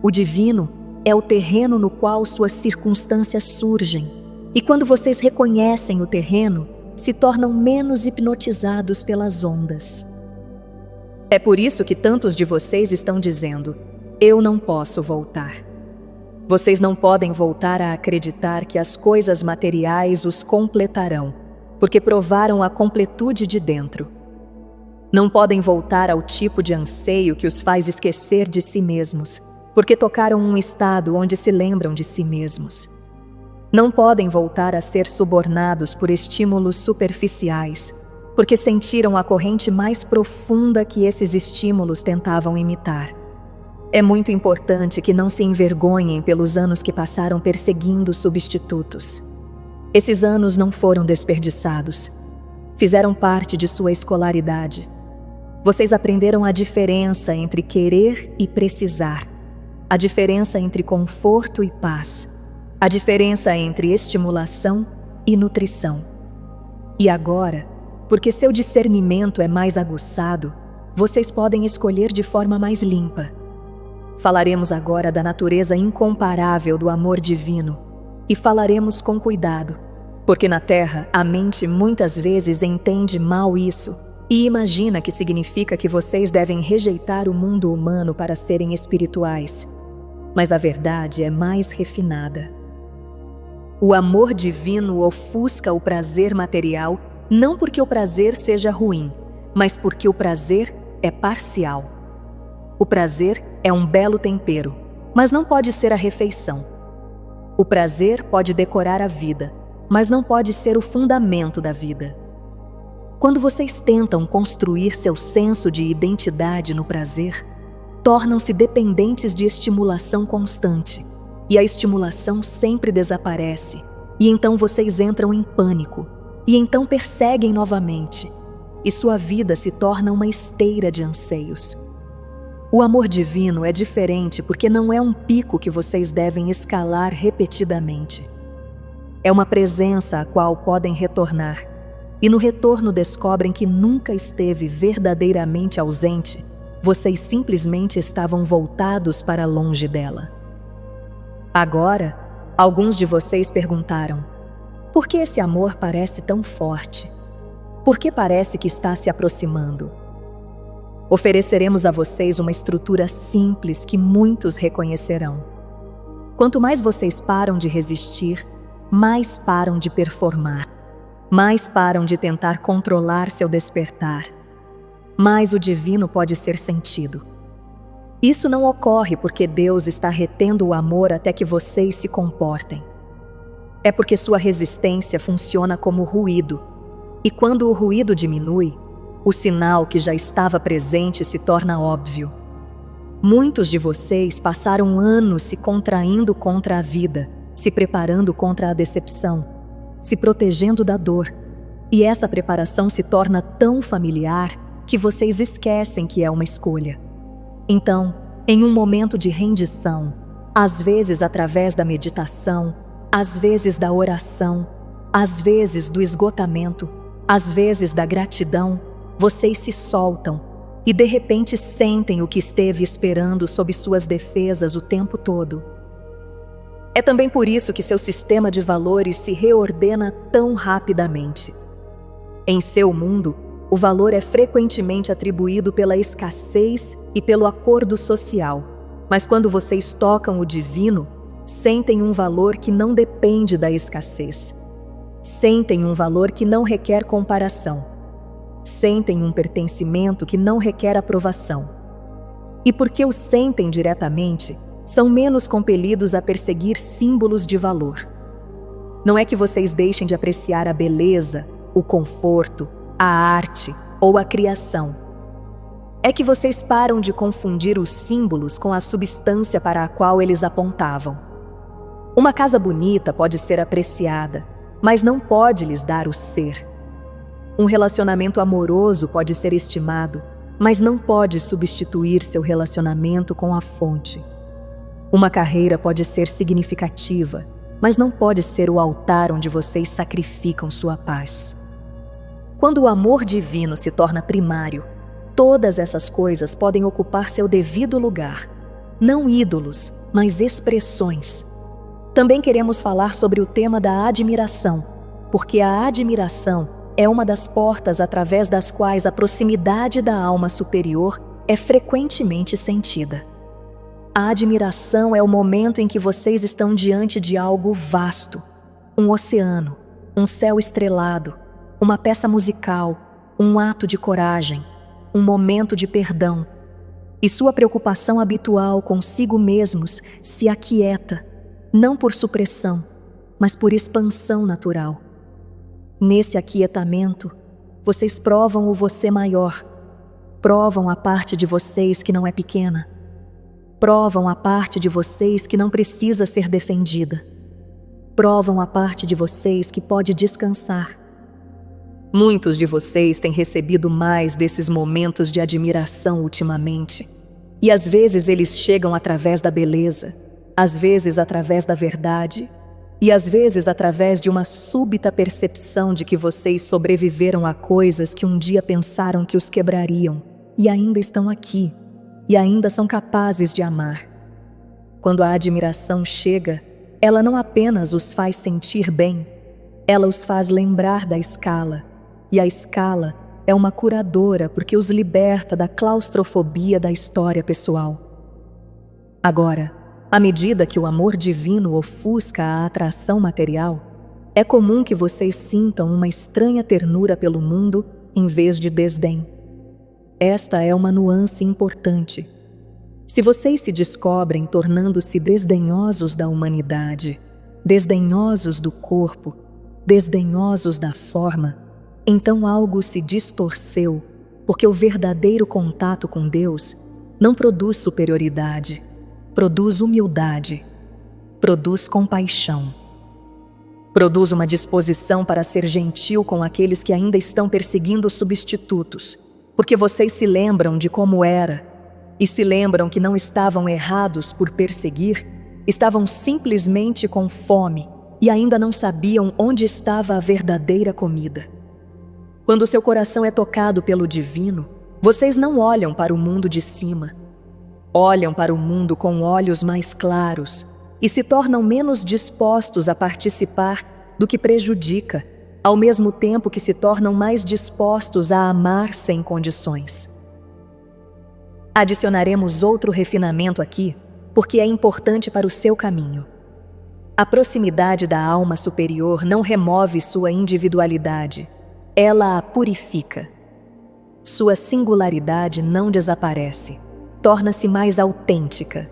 O divino é o terreno no qual suas circunstâncias surgem, e quando vocês reconhecem o terreno, se tornam menos hipnotizados pelas ondas. É por isso que tantos de vocês estão dizendo: eu não posso voltar. Vocês não podem voltar a acreditar que as coisas materiais os completarão, porque provaram a completude de dentro. Não podem voltar ao tipo de anseio que os faz esquecer de si mesmos, porque tocaram um estado onde se lembram de si mesmos. Não podem voltar a ser subornados por estímulos superficiais, porque sentiram a corrente mais profunda que esses estímulos tentavam imitar. É muito importante que não se envergonhem pelos anos que passaram perseguindo substitutos. Esses anos não foram desperdiçados. Fizeram parte de sua escolaridade. Vocês aprenderam a diferença entre querer e precisar, a diferença entre conforto e paz, a diferença entre estimulação e nutrição. E agora, porque seu discernimento é mais aguçado, vocês podem escolher de forma mais limpa. Falaremos agora da natureza incomparável do amor divino e falaremos com cuidado, porque na Terra a mente muitas vezes entende mal isso e imagina que significa que vocês devem rejeitar o mundo humano para serem espirituais. Mas a verdade é mais refinada. O amor divino ofusca o prazer material, não porque o prazer seja ruim, mas porque o prazer é parcial. O prazer é um belo tempero, mas não pode ser a refeição. O prazer pode decorar a vida, mas não pode ser o fundamento da vida. Quando vocês tentam construir seu senso de identidade no prazer, tornam-se dependentes de estimulação constante, e a estimulação sempre desaparece, e então vocês entram em pânico, e então perseguem novamente, e sua vida se torna uma esteira de anseios. O amor divino é diferente porque não é um pico que vocês devem escalar repetidamente. É uma presença à qual podem retornar, e no retorno descobrem que nunca esteve verdadeiramente ausente, vocês simplesmente estavam voltados para longe dela. Agora, alguns de vocês perguntaram: Por que esse amor parece tão forte? Por que parece que está se aproximando? Ofereceremos a vocês uma estrutura simples que muitos reconhecerão. Quanto mais vocês param de resistir, mais param de performar, mais param de tentar controlar seu despertar, mais o divino pode ser sentido. Isso não ocorre porque Deus está retendo o amor até que vocês se comportem. É porque sua resistência funciona como ruído, e quando o ruído diminui, o sinal que já estava presente se torna óbvio. Muitos de vocês passaram anos se contraindo contra a vida, se preparando contra a decepção, se protegendo da dor, e essa preparação se torna tão familiar que vocês esquecem que é uma escolha. Então, em um momento de rendição, às vezes através da meditação, às vezes da oração, às vezes do esgotamento, às vezes da gratidão, vocês se soltam e de repente sentem o que esteve esperando sob suas defesas o tempo todo. É também por isso que seu sistema de valores se reordena tão rapidamente. Em seu mundo, o valor é frequentemente atribuído pela escassez e pelo acordo social, mas quando vocês tocam o divino, sentem um valor que não depende da escassez. Sentem um valor que não requer comparação. Sentem um pertencimento que não requer aprovação. E porque o sentem diretamente, são menos compelidos a perseguir símbolos de valor. Não é que vocês deixem de apreciar a beleza, o conforto, a arte ou a criação. É que vocês param de confundir os símbolos com a substância para a qual eles apontavam. Uma casa bonita pode ser apreciada, mas não pode lhes dar o ser. Um relacionamento amoroso pode ser estimado, mas não pode substituir seu relacionamento com a fonte. Uma carreira pode ser significativa, mas não pode ser o altar onde vocês sacrificam sua paz. Quando o amor divino se torna primário, todas essas coisas podem ocupar seu devido lugar. Não ídolos, mas expressões. Também queremos falar sobre o tema da admiração, porque a admiração é uma das portas através das quais a proximidade da alma superior é frequentemente sentida. A admiração é o momento em que vocês estão diante de algo vasto, um oceano, um céu estrelado, uma peça musical, um ato de coragem, um momento de perdão, e sua preocupação habitual consigo mesmos se aquieta, não por supressão, mas por expansão natural. Nesse aquietamento, vocês provam o você maior, provam a parte de vocês que não é pequena, provam a parte de vocês que não precisa ser defendida, provam a parte de vocês que pode descansar. Muitos de vocês têm recebido mais desses momentos de admiração ultimamente, e às vezes eles chegam através da beleza, às vezes através da verdade, e às vezes através de uma súbita percepção de que vocês sobreviveram a coisas que um dia pensaram que os quebrariam, e ainda estão aqui, e ainda são capazes de amar. Quando a admiração chega, ela não apenas os faz sentir bem, ela os faz lembrar da escala, e a escala é uma curadora porque os liberta da claustrofobia da história pessoal. Agora, à medida que o amor divino ofusca a atração material, é comum que vocês sintam uma estranha ternura pelo mundo em vez de desdém. Esta é uma nuance importante. Se vocês se descobrem tornando-se desdenhosos da humanidade, desdenhosos do corpo, desdenhosos da forma, então algo se distorceu, porque o verdadeiro contato com Deus não produz superioridade, produz humildade, produz compaixão. Produz uma disposição para ser gentil com aqueles que ainda estão perseguindo substitutos, porque vocês se lembram de como era, e se lembram que não estavam errados por perseguir, estavam simplesmente com fome e ainda não sabiam onde estava a verdadeira comida. Quando seu coração é tocado pelo divino, vocês não olham para o mundo de cima. Olham para o mundo com olhos mais claros e se tornam menos dispostos a participar do que prejudica, ao mesmo tempo que se tornam mais dispostos a amar sem condições. Adicionaremos outro refinamento aqui, porque é importante para o seu caminho. A proximidade da alma superior não remove sua individualidade, ela a purifica. Sua singularidade não desaparece, torna-se mais autêntica.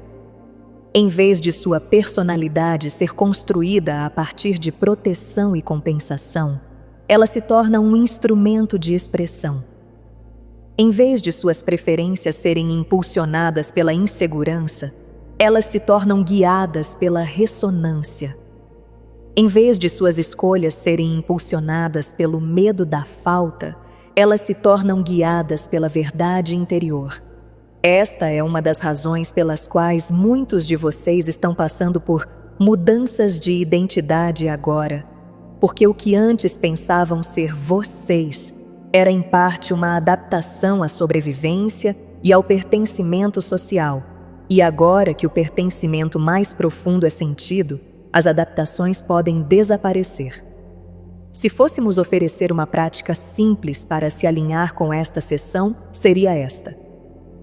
Em vez de sua personalidade ser construída a partir de proteção e compensação, ela se torna um instrumento de expressão. Em vez de suas preferências serem impulsionadas pela insegurança, elas se tornam guiadas pela ressonância. Em vez de suas escolhas serem impulsionadas pelo medo da falta, elas se tornam guiadas pela verdade interior. Esta é uma das razões pelas quais muitos de vocês estão passando por mudanças de identidade agora, porque o que antes pensavam ser vocês era em parte uma adaptação à sobrevivência e ao pertencimento social, e agora que o pertencimento mais profundo é sentido, as adaptações podem desaparecer. Se fôssemos oferecer uma prática simples para se alinhar com esta sessão, seria esta: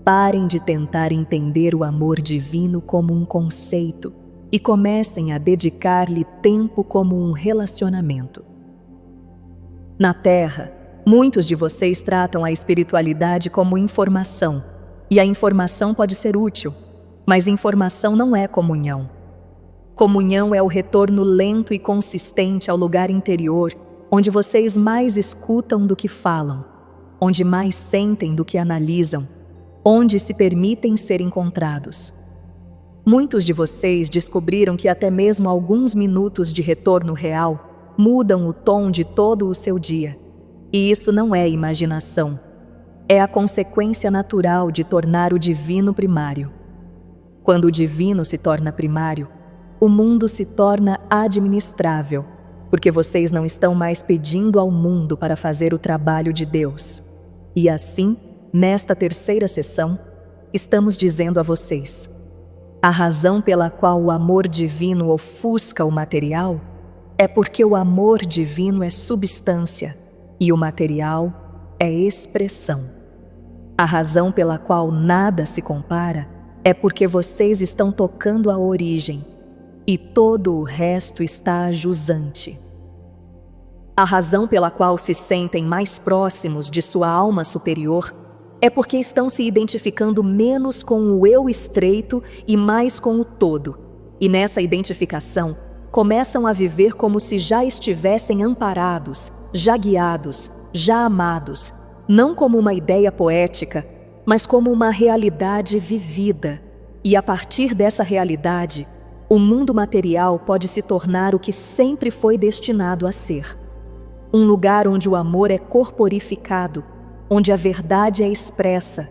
parem de tentar entender o amor divino como um conceito e comecem a dedicar-lhe tempo como um relacionamento. Na Terra, muitos de vocês tratam a espiritualidade como informação, e a informação pode ser útil, mas informação não é comunhão. Comunhão é o retorno lento e consistente ao lugar interior, onde vocês mais escutam do que falam, onde mais sentem do que analisam, onde se permitem ser encontrados. Muitos de vocês descobriram que até mesmo alguns minutos de retorno real mudam o tom de todo o seu dia. E isso não é imaginação. É a consequência natural de tornar o divino primário. Quando o divino se torna primário, o mundo se torna administrável, porque vocês não estão mais pedindo ao mundo para fazer o trabalho de Deus. E assim, nesta terceira sessão, estamos dizendo a vocês: a razão pela qual o amor divino ofusca o material é porque o amor divino é substância e o material é expressão. A razão pela qual nada se compara é porque vocês estão tocando a origem e todo o resto está jusante. A razão pela qual se sentem mais próximos de sua alma superior é porque estão se identificando menos com o eu estreito e mais com o todo, e nessa identificação começam a viver como se já estivessem amparados, já guiados, já amados, não como uma ideia poética, mas como uma realidade vivida. E a partir dessa realidade, o mundo material pode se tornar o que sempre foi destinado a ser. Um lugar onde o amor é corporificado, onde a verdade é expressa,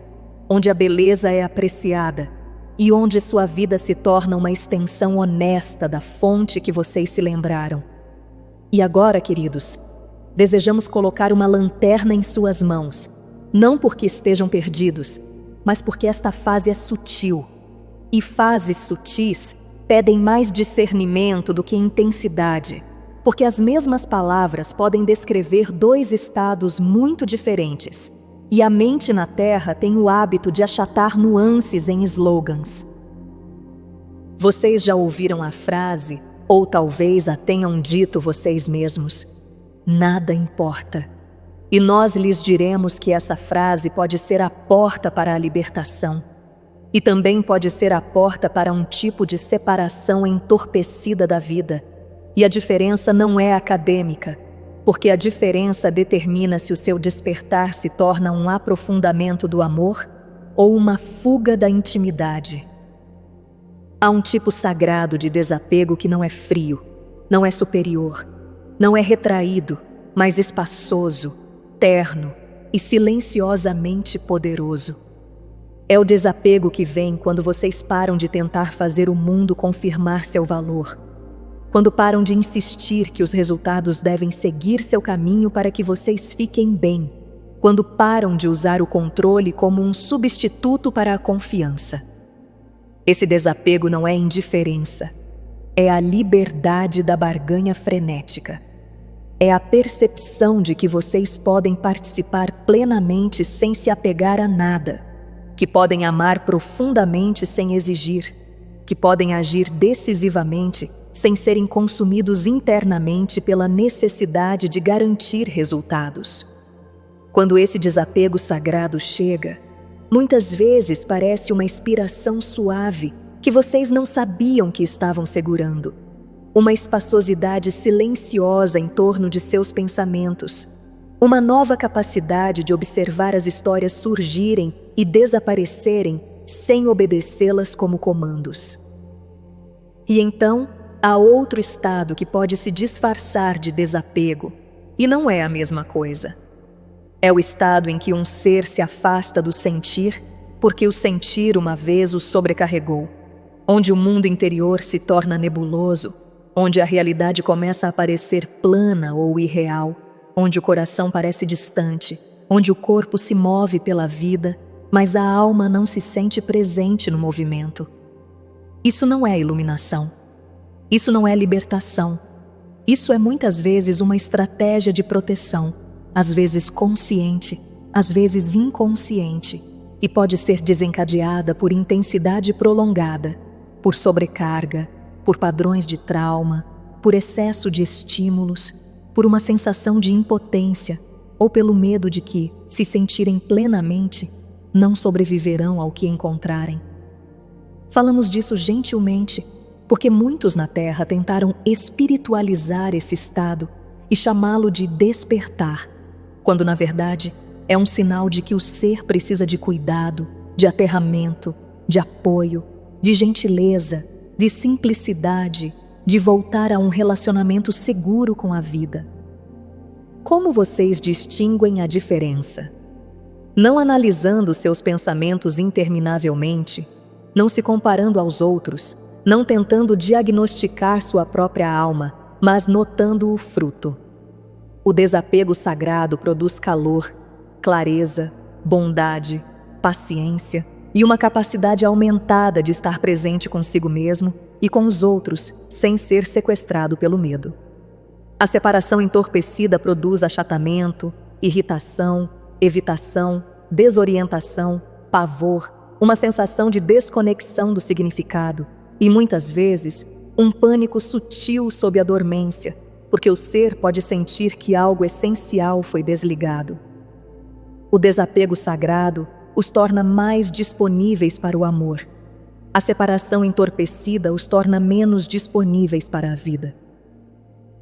onde a beleza é apreciada e onde sua vida se torna uma extensão honesta da fonte que vocês se lembraram. E agora, queridos, desejamos colocar uma lanterna em suas mãos, não porque estejam perdidos, mas porque esta fase é sutil. E fases sutis pedem mais discernimento do que intensidade, porque as mesmas palavras podem descrever dois estados muito diferentes, e a mente na Terra tem o hábito de achatar nuances em slogans. Vocês já ouviram a frase, ou talvez a tenham dito vocês mesmos: nada importa. E nós lhes diremos que essa frase pode ser a porta para a libertação. E também pode ser a porta para um tipo de separação entorpecida da vida. E a diferença não é acadêmica, porque a diferença determina se o seu despertar se torna um aprofundamento do amor ou uma fuga da intimidade. Há um tipo sagrado de desapego que não é frio, não é superior, não é retraído, mas espaçoso, terno e silenciosamente poderoso. É o desapego que vem quando vocês param de tentar fazer o mundo confirmar seu valor, quando param de insistir que os resultados devem seguir seu caminho para que vocês fiquem bem, quando param de usar o controle como um substituto para a confiança. Esse desapego não é indiferença, É a liberdade da barganha frenética. É a percepção de que vocês podem participar plenamente sem se apegar a nada, que podem amar profundamente sem exigir, que podem agir decisivamente sem serem consumidos internamente pela necessidade de garantir resultados. Quando esse desapego sagrado chega, muitas vezes parece uma inspiração suave que vocês não sabiam que estavam segurando. Uma espaçosidade silenciosa em torno de seus pensamentos. Uma nova capacidade de observar as histórias surgirem e desaparecerem sem obedecê-las como comandos. E então, há outro estado que pode se disfarçar de desapego, e não é a mesma coisa. É o estado em que um ser se afasta do sentir porque o sentir uma vez o sobrecarregou, onde o mundo interior se torna nebuloso, onde a realidade começa a parecer plana ou irreal, onde o coração parece distante, onde o corpo se move pela vida, mas a alma não se sente presente no movimento. Isso não é iluminação. Isso não é libertação. Isso é muitas vezes uma estratégia de proteção, às vezes consciente, às vezes inconsciente, e pode ser desencadeada por intensidade prolongada, por sobrecarga, por padrões de trauma, por excesso de estímulos, por uma sensação de impotência ou pelo medo de que, se sentirem plenamente, não sobreviverão ao que encontrarem. Falamos disso gentilmente, porque muitos na Terra tentaram espiritualizar esse estado e chamá-lo de despertar, quando na verdade é um sinal de que o ser precisa de cuidado, de aterramento, de apoio, de gentileza, de simplicidade, de voltar a um relacionamento seguro com a vida. Como vocês distinguem a diferença? Não analisando seus pensamentos interminavelmente, não se comparando aos outros, não tentando diagnosticar sua própria alma, mas notando o fruto. O desapego sagrado produz calor, clareza, bondade, paciência e uma capacidade aumentada de estar presente consigo mesmo e com os outros, sem ser sequestrado pelo medo. A separação entorpecida produz achatamento, irritação, evitação, desorientação, pavor, uma sensação de desconexão do significado e, muitas vezes, um pânico sutil sob a dormência, porque o ser pode sentir que algo essencial foi desligado. O desapego sagrado os torna mais disponíveis para o amor. A separação entorpecida os torna menos disponíveis para a vida.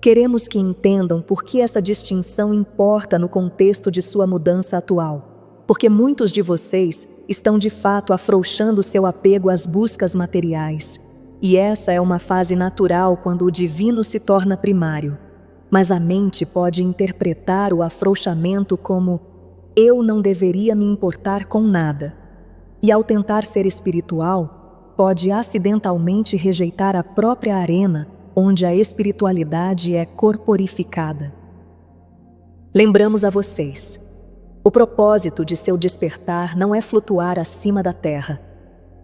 Queremos que entendam por que essa distinção importa no contexto de sua mudança atual, porque muitos de vocês estão de fato afrouxando seu apego às buscas materiais, e essa é uma fase natural quando o divino se torna primário, mas a mente pode interpretar o afrouxamento como eu não deveria me importar com nada, e ao tentar ser espiritual, pode acidentalmente rejeitar a própria arena onde a espiritualidade é corporificada. Lembramos a vocês, o propósito de seu despertar não é flutuar acima da terra.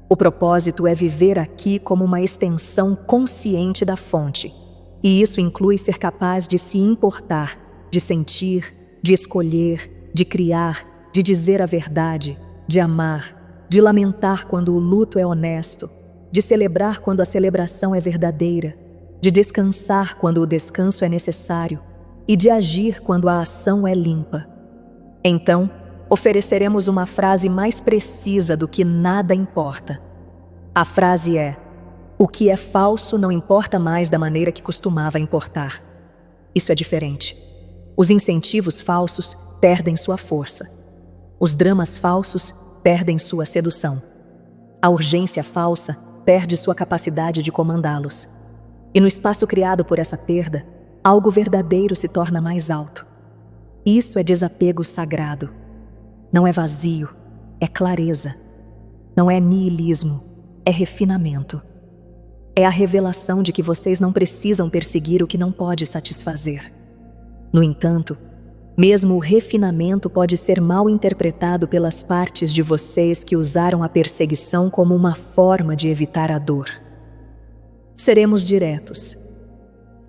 O propósito é viver aqui como uma extensão consciente da fonte, e isso inclui ser capaz de se importar, de sentir, de escolher, de criar, de dizer a verdade, de amar, de lamentar quando o luto é honesto, de celebrar quando a celebração é verdadeira, de descansar quando o descanso é necessário e de agir quando a ação é limpa. Então, ofereceremos uma frase mais precisa do que nada importa. A frase é: o que é falso não importa mais da maneira que costumava importar. Isso é diferente. Os incentivos falsos perdem sua força. Os dramas falsos perdem sua sedução. A urgência falsa perde sua capacidade de comandá-los. E no espaço criado por essa perda, algo verdadeiro se torna mais alto. Isso é desapego sagrado. Não é vazio, é clareza. Não é niilismo, é refinamento. É a revelação de que vocês não precisam perseguir o que não pode satisfazer. No entanto, mesmo o refinamento pode ser mal interpretado pelas partes de vocês que usaram a perseguição como uma forma de evitar a dor. Seremos diretos.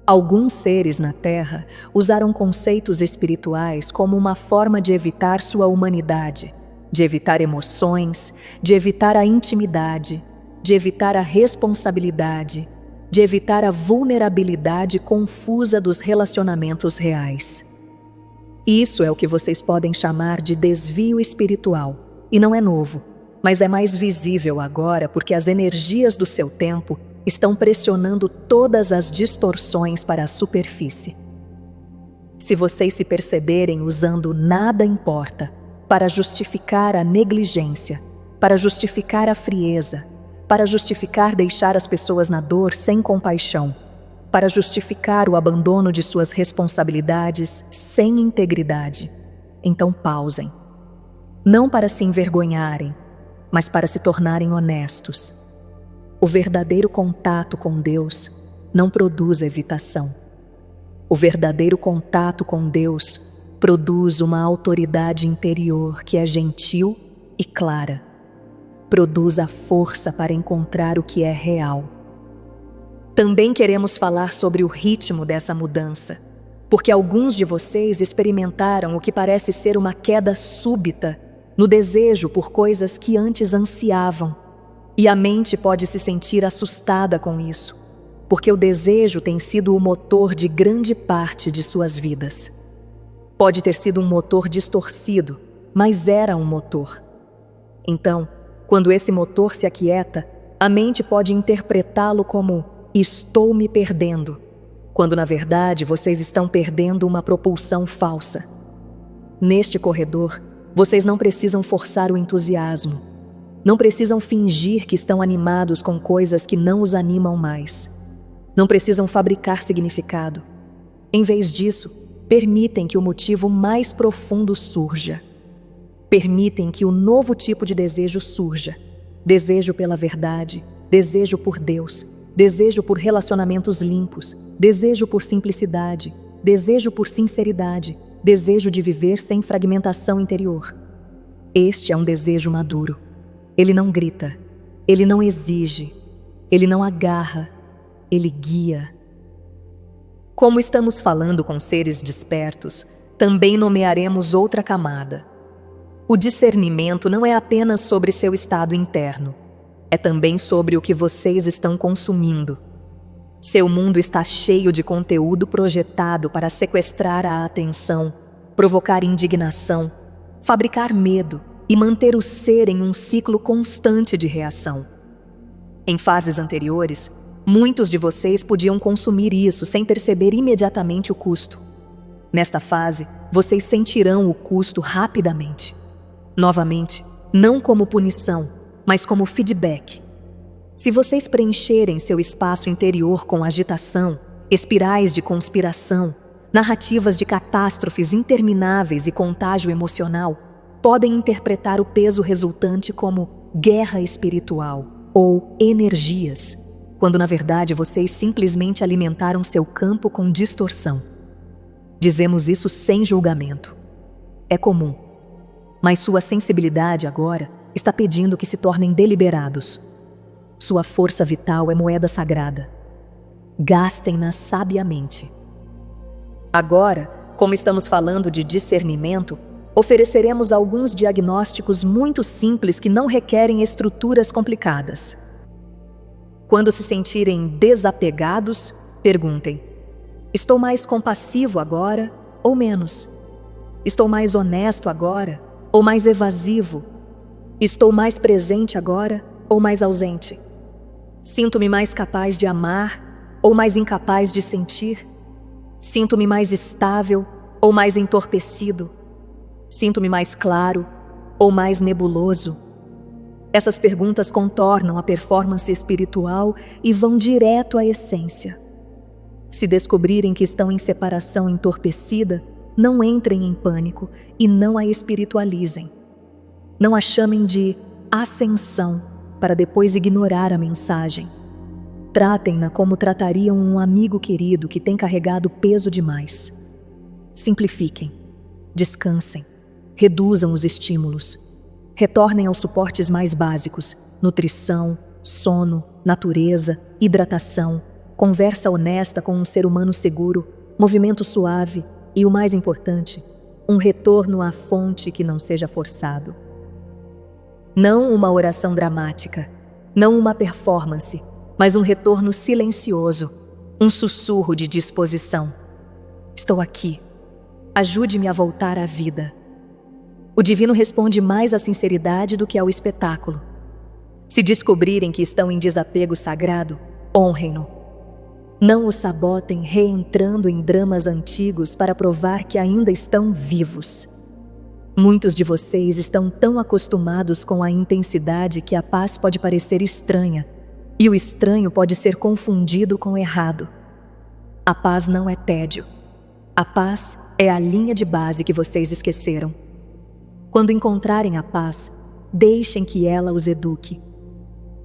Alguns seres na Terra usaram conceitos espirituais como uma forma de evitar sua humanidade, de evitar emoções, de evitar a intimidade, de evitar a responsabilidade, de evitar a vulnerabilidade confusa dos relacionamentos reais. Isso é o que vocês podem chamar de desvio espiritual, e não é novo, mas é mais visível agora porque as energias do seu tempo estão pressionando todas as distorções para a superfície. Se vocês se perceberem usando nada importa para justificar a negligência, para justificar a frieza, para justificar deixar as pessoas na dor sem compaixão, para justificar o abandono de suas responsabilidades sem integridade, então pausem. Não para se envergonharem, mas para se tornarem honestos. O verdadeiro contato com Deus não produz evitação. O verdadeiro contato com Deus produz uma autoridade interior que é gentil e clara. Produz a força para encontrar o que é real. Também queremos falar sobre o ritmo dessa mudança, porque alguns de vocês experimentaram o que parece ser uma queda súbita no desejo por coisas que antes ansiavam. E a mente pode se sentir assustada com isso, porque o desejo tem sido o motor de grande parte de suas vidas. Pode ter sido um motor distorcido, mas era um motor. Então, quando esse motor se aquieta, a mente pode interpretá-lo como "estou me perdendo", quando na verdade vocês estão perdendo uma propulsão falsa. Neste corredor, vocês não precisam forçar o entusiasmo. Não precisam fingir que estão animados com coisas que não os animam mais. Não precisam fabricar significado. Em vez disso, permitem que o motivo mais profundo surja. Permitem que o novo tipo de desejo surja. Desejo pela verdade, desejo por Deus, desejo por relacionamentos limpos, desejo por simplicidade, desejo por sinceridade, desejo de viver sem fragmentação interior. Este é um desejo maduro. Ele não grita, ele não exige, ele não agarra, ele guia. Como estamos falando com seres despertos, também nomearemos outra camada. O discernimento não é apenas sobre seu estado interno, é também sobre o que vocês estão consumindo. Seu mundo está cheio de conteúdo projetado para sequestrar a atenção, provocar indignação, fabricar medo e manter o ser em um ciclo constante de reação. Em fases anteriores, muitos de vocês podiam consumir isso sem perceber imediatamente o custo. Nesta fase, vocês sentirão o custo rapidamente. Novamente, não como punição, mas como feedback. Se vocês preencherem seu espaço interior com agitação, espirais de conspiração, narrativas de catástrofes intermináveis e contágio emocional, podem interpretar o peso resultante como guerra espiritual ou energias, quando na verdade vocês simplesmente alimentaram seu campo com distorção. Dizemos isso sem julgamento. É comum, mas sua sensibilidade agora está pedindo que se tornem deliberados. Sua força vital é moeda sagrada. Gastem-na sabiamente. Agora, como estamos falando de discernimento, ofereceremos alguns diagnósticos muito simples que não requerem estruturas complicadas. Quando se sentirem desapegados, perguntem: estou mais compassivo agora ou menos? Estou mais honesto agora ou mais evasivo? Estou mais presente agora ou mais ausente? Sinto-me mais capaz de amar ou mais incapaz de sentir? Sinto-me mais estável ou mais entorpecido? Sinto-me mais claro ou mais nebuloso? Essas perguntas contornam a performance espiritual e vão direto à essência. Se descobrirem que estão em separação entorpecida, não entrem em pânico e não a espiritualizem. Não a chamem de ascensão para depois ignorar a mensagem. Tratem-na como tratariam um amigo querido que tem carregado peso demais. Simplifiquem, descansem, reduzam os estímulos, retornem aos suportes mais básicos: nutrição, sono, natureza, hidratação, conversa honesta com um ser humano seguro, movimento suave e, o mais importante, um retorno à fonte que não seja forçado. Não uma oração dramática, não uma performance, mas um retorno silencioso, um sussurro de disposição. Estou aqui. Ajude-me a voltar à vida. O divino responde mais à sinceridade do que ao espetáculo. Se descobrirem que estão em desapego sagrado, honrem-no. Não o sabotem reentrando em dramas antigos para provar que ainda estão vivos. Muitos de vocês estão tão acostumados com a intensidade que a paz pode parecer estranha, e o estranho pode ser confundido com o errado. A paz não é tédio. A paz é a linha de base que vocês esqueceram. Quando encontrarem a paz, deixem que ela os eduque.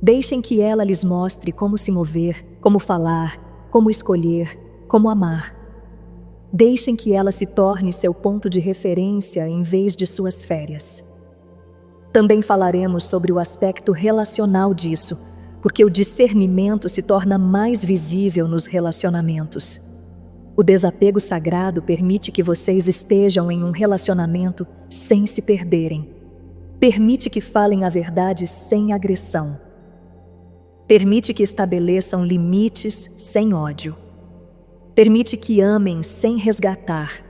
Deixem que ela lhes mostre como se mover, como falar, como escolher, como amar. Deixem que ela se torne seu ponto de referência em vez de suas férias. Também falaremos sobre o aspecto relacional disso, porque o discernimento se torna mais visível nos relacionamentos. O desapego sagrado permite que vocês estejam em um relacionamento sem se perderem. Permite que falem a verdade sem agressão. Permite que estabeleçam limites sem ódio. Permite que amem sem resgatar.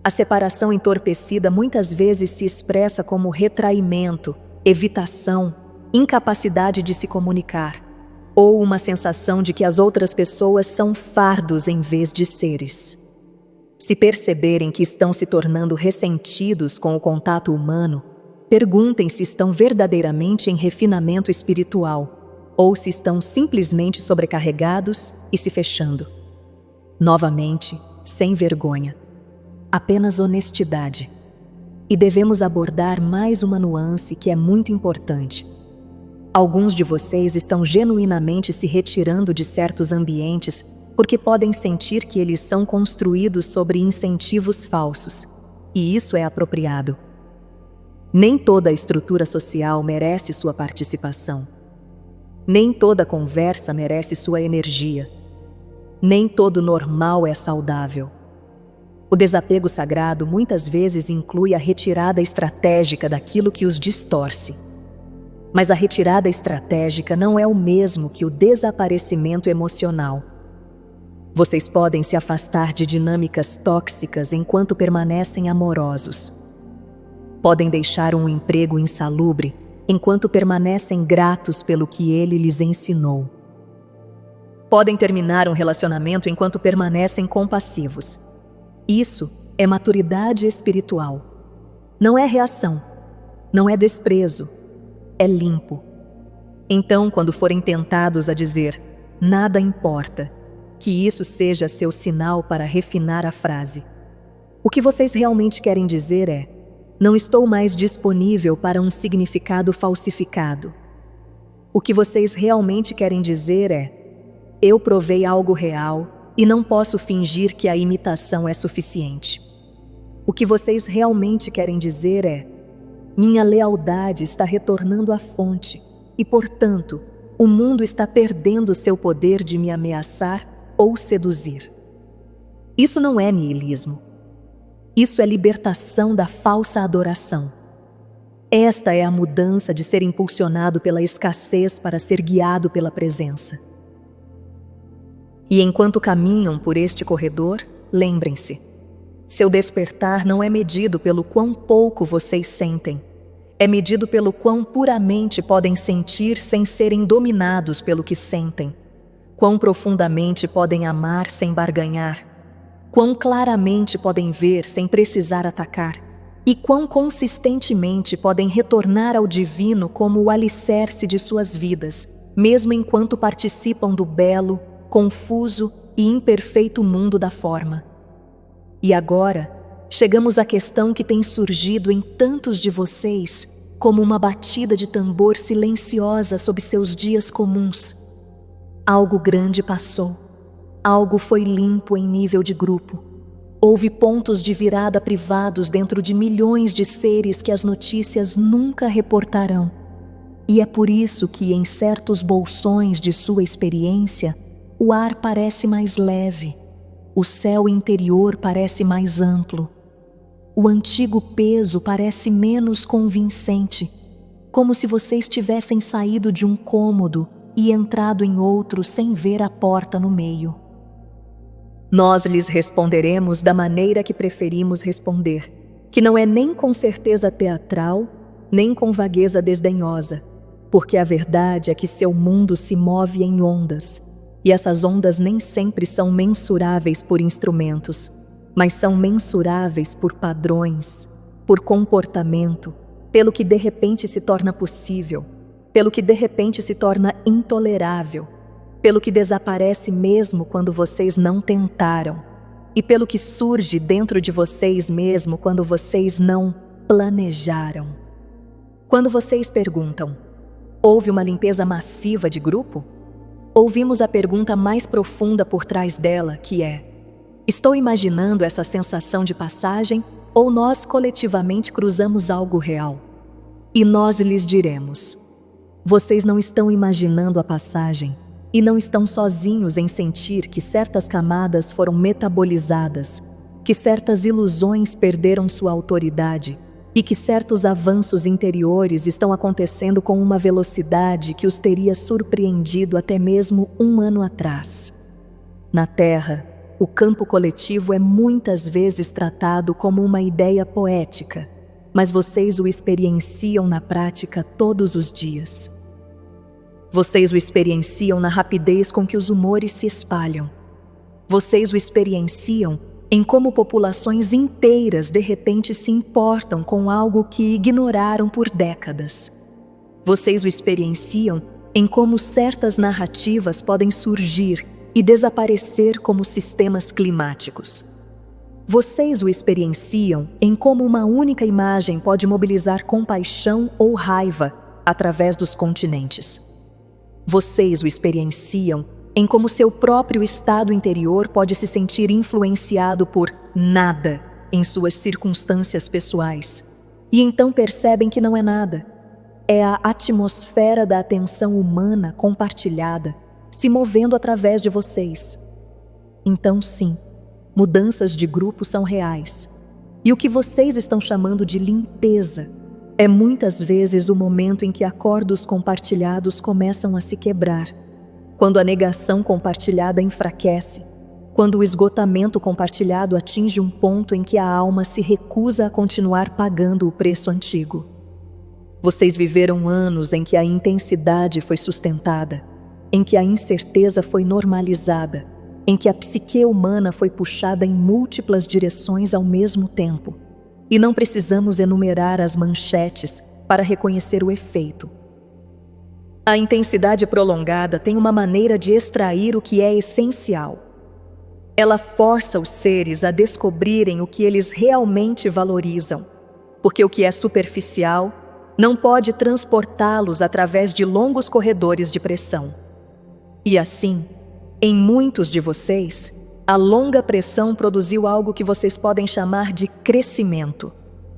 A separação entorpecida muitas vezes se expressa como retraimento, evitação, incapacidade de se comunicar, ou uma sensação de que as outras pessoas são fardos em vez de seres. Se perceberem que estão se tornando ressentidos com o contato humano, perguntem se estão verdadeiramente em refinamento espiritual ou se estão simplesmente sobrecarregados e se fechando. Novamente, sem vergonha. Apenas honestidade. E devemos abordar mais uma nuance que é muito importante. Alguns de vocês estão genuinamente se retirando de certos ambientes porque podem sentir que eles são construídos sobre incentivos falsos, e isso é apropriado. Nem toda a estrutura social merece sua participação. Nem toda conversa merece sua energia. Nem todo normal é saudável. O desapego sagrado muitas vezes inclui a retirada estratégica daquilo que os distorce. Mas a retirada estratégica não é o mesmo que o desaparecimento emocional. Vocês podem se afastar de dinâmicas tóxicas enquanto permanecem amorosos. Podem deixar um emprego insalubre enquanto permanecem gratos pelo que ele lhes ensinou. Podem terminar um relacionamento enquanto permanecem compassivos. Isso é maturidade espiritual. Não é reação, não é desprezo, é limpo. Então, quando forem tentados a dizer "nada importa", que isso seja seu sinal para refinar a frase. O que vocês realmente querem dizer é: não estou mais disponível para um significado falsificado. O que vocês realmente querem dizer é: eu provei algo real e não posso fingir que a imitação é suficiente. O que vocês realmente querem dizer é: minha lealdade está retornando à fonte e, portanto, o mundo está perdendo seu poder de me ameaçar ou seduzir. Isso não é niilismo. Isso é libertação da falsa adoração. Esta é a mudança de ser impulsionado pela escassez para ser guiado pela presença. E enquanto caminham por este corredor, lembrem-se, seu despertar não é medido pelo quão pouco vocês sentem, é medido pelo quão puramente podem sentir sem serem dominados pelo que sentem, quão profundamente podem amar sem barganhar, quão claramente podem ver sem precisar atacar, e quão consistentemente podem retornar ao divino como o alicerce de suas vidas, mesmo enquanto participam do belo, confuso e imperfeito mundo da forma. E agora, chegamos à questão que tem surgido em tantos de vocês como uma batida de tambor silenciosa sob seus dias comuns. Algo grande passou. Algo foi limpo em nível de grupo. Houve pontos de virada privados dentro de milhões de seres que as notícias nunca reportarão. E é por isso que, em certos bolsões de sua experiência, o ar parece mais leve, o céu interior parece mais amplo, o antigo peso parece menos convincente, como se vocês tivessem saído de um cômodo e entrado em outro sem ver a porta no meio. Nós lhes responderemos da maneira que preferimos responder, que não é nem com certeza teatral, nem com vagueza desdenhosa, porque a verdade é que seu mundo se move em ondas, e essas ondas nem sempre são mensuráveis por instrumentos, mas são mensuráveis por padrões, por comportamento, pelo que de repente se torna possível, pelo que de repente se torna intolerável, pelo que desaparece mesmo quando vocês não tentaram, e pelo que surge dentro de vocês mesmo quando vocês não planejaram. Quando vocês perguntam, houve uma limpeza massiva de grupo? Ouvimos a pergunta mais profunda por trás dela, que é: estou imaginando essa sensação de passagem ou nós coletivamente cruzamos algo real? E nós lhes diremos: vocês não estão imaginando a passagem e não estão sozinhos em sentir que certas camadas foram metabolizadas, que certas ilusões perderam sua autoridade e que certos avanços interiores estão acontecendo com uma velocidade que os teria surpreendido até mesmo um ano atrás. Na Terra, o campo coletivo é muitas vezes tratado como uma ideia poética, mas vocês o experienciam na prática todos os dias. Vocês o experienciam na rapidez com que os humores se espalham. Vocês o experienciam em como populações inteiras de repente se importam com algo que ignoraram por décadas. Vocês o experienciam em como certas narrativas podem surgir e desaparecer como sistemas climáticos. Vocês o experienciam em como uma única imagem pode mobilizar compaixão ou raiva através dos continentes. Vocês o experienciam em como seu próprio estado interior pode se sentir influenciado por nada em suas circunstâncias pessoais. E então percebem que não é nada. É a atmosfera da atenção humana compartilhada, se movendo através de vocês. Então, sim, mudanças de grupo são reais. E o que vocês estão chamando de limpeza é muitas vezes o momento em que acordos compartilhados começam a se quebrar, quando a negação compartilhada enfraquece, quando o esgotamento compartilhado atinge um ponto em que a alma se recusa a continuar pagando o preço antigo. Vocês viveram anos em que a intensidade foi sustentada, em que a incerteza foi normalizada, em que a psique humana foi puxada em múltiplas direções ao mesmo tempo. E não precisamos enumerar as manchetes para reconhecer o efeito. A intensidade prolongada tem uma maneira de extrair o que é essencial. Ela força os seres a descobrirem o que eles realmente valorizam, porque o que é superficial não pode transportá-los através de longos corredores de pressão. E assim, em muitos de vocês, a longa pressão produziu algo que vocês podem chamar de crescimento,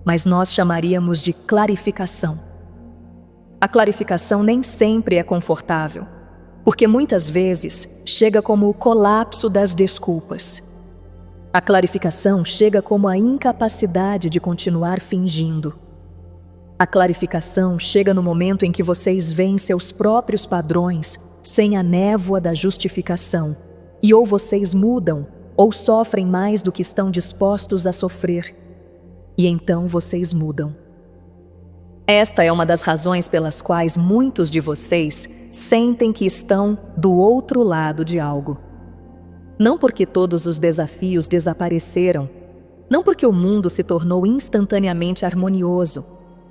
mas nós chamaríamos de clarificação. A clarificação nem sempre é confortável, porque muitas vezes chega como o colapso das desculpas. A clarificação chega como a incapacidade de continuar fingindo. A clarificação chega no momento em que vocês veem seus próprios padrões sem a névoa da justificação, e ou vocês mudam, ou sofrem mais do que estão dispostos a sofrer. E então vocês mudam. Esta é uma das razões pelas quais muitos de vocês sentem que estão do outro lado de algo. Não porque todos os desafios desapareceram, não porque o mundo se tornou instantaneamente harmonioso,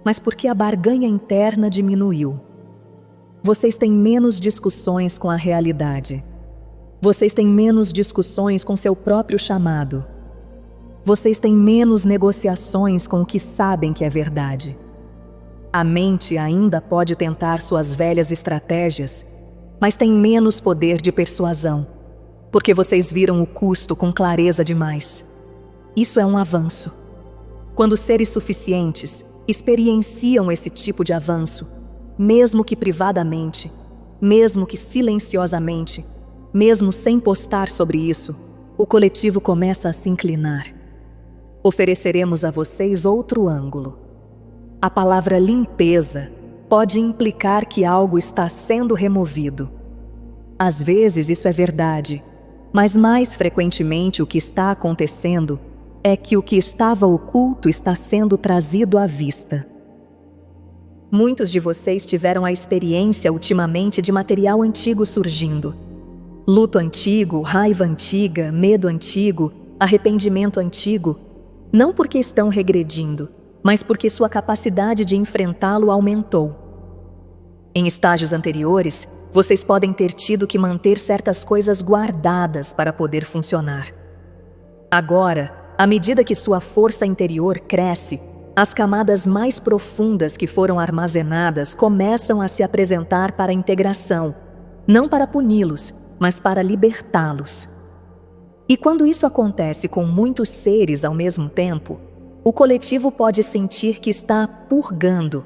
mas porque a barganha interna diminuiu. Vocês têm menos discussões com a realidade. Vocês têm menos discussões com seu próprio chamado. Vocês têm menos negociações com o que sabem que é verdade. A mente ainda pode tentar suas velhas estratégias, mas tem menos poder de persuasão, porque vocês viram o custo com clareza demais. Isso é um avanço. Quando seres suficientes experienciam esse tipo de avanço, mesmo que privadamente, mesmo que silenciosamente, mesmo sem postar sobre isso, o coletivo começa a se inclinar. Ofereceremos a vocês outro ângulo. A palavra limpeza pode implicar que algo está sendo removido. Às vezes isso é verdade, mas mais frequentemente o que está acontecendo é que o que estava oculto está sendo trazido à vista. Muitos de vocês tiveram a experiência ultimamente de material antigo surgindo. Luto antigo, raiva antiga, medo antigo, arrependimento antigo, não porque estão regredindo, mas porque sua capacidade de enfrentá-lo aumentou. Em estágios anteriores, vocês podem ter tido que manter certas coisas guardadas para poder funcionar. Agora, à medida que sua força interior cresce, as camadas mais profundas que foram armazenadas começam a se apresentar para a integração, não para puni-los, mas para libertá-los. E quando isso acontece com muitos seres ao mesmo tempo, o coletivo pode sentir que está purgando,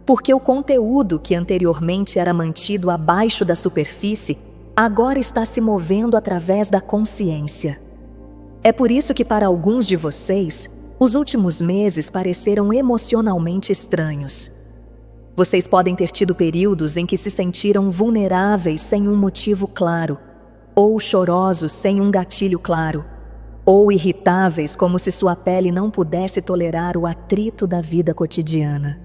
porque o conteúdo que anteriormente era mantido abaixo da superfície agora está se movendo através da consciência. É por isso que para alguns de vocês, os últimos meses pareceram emocionalmente estranhos. Vocês podem ter tido períodos em que se sentiram vulneráveis sem um motivo claro, ou chorosos sem um gatilho claro, ou irritáveis como se sua pele não pudesse tolerar o atrito da vida cotidiana.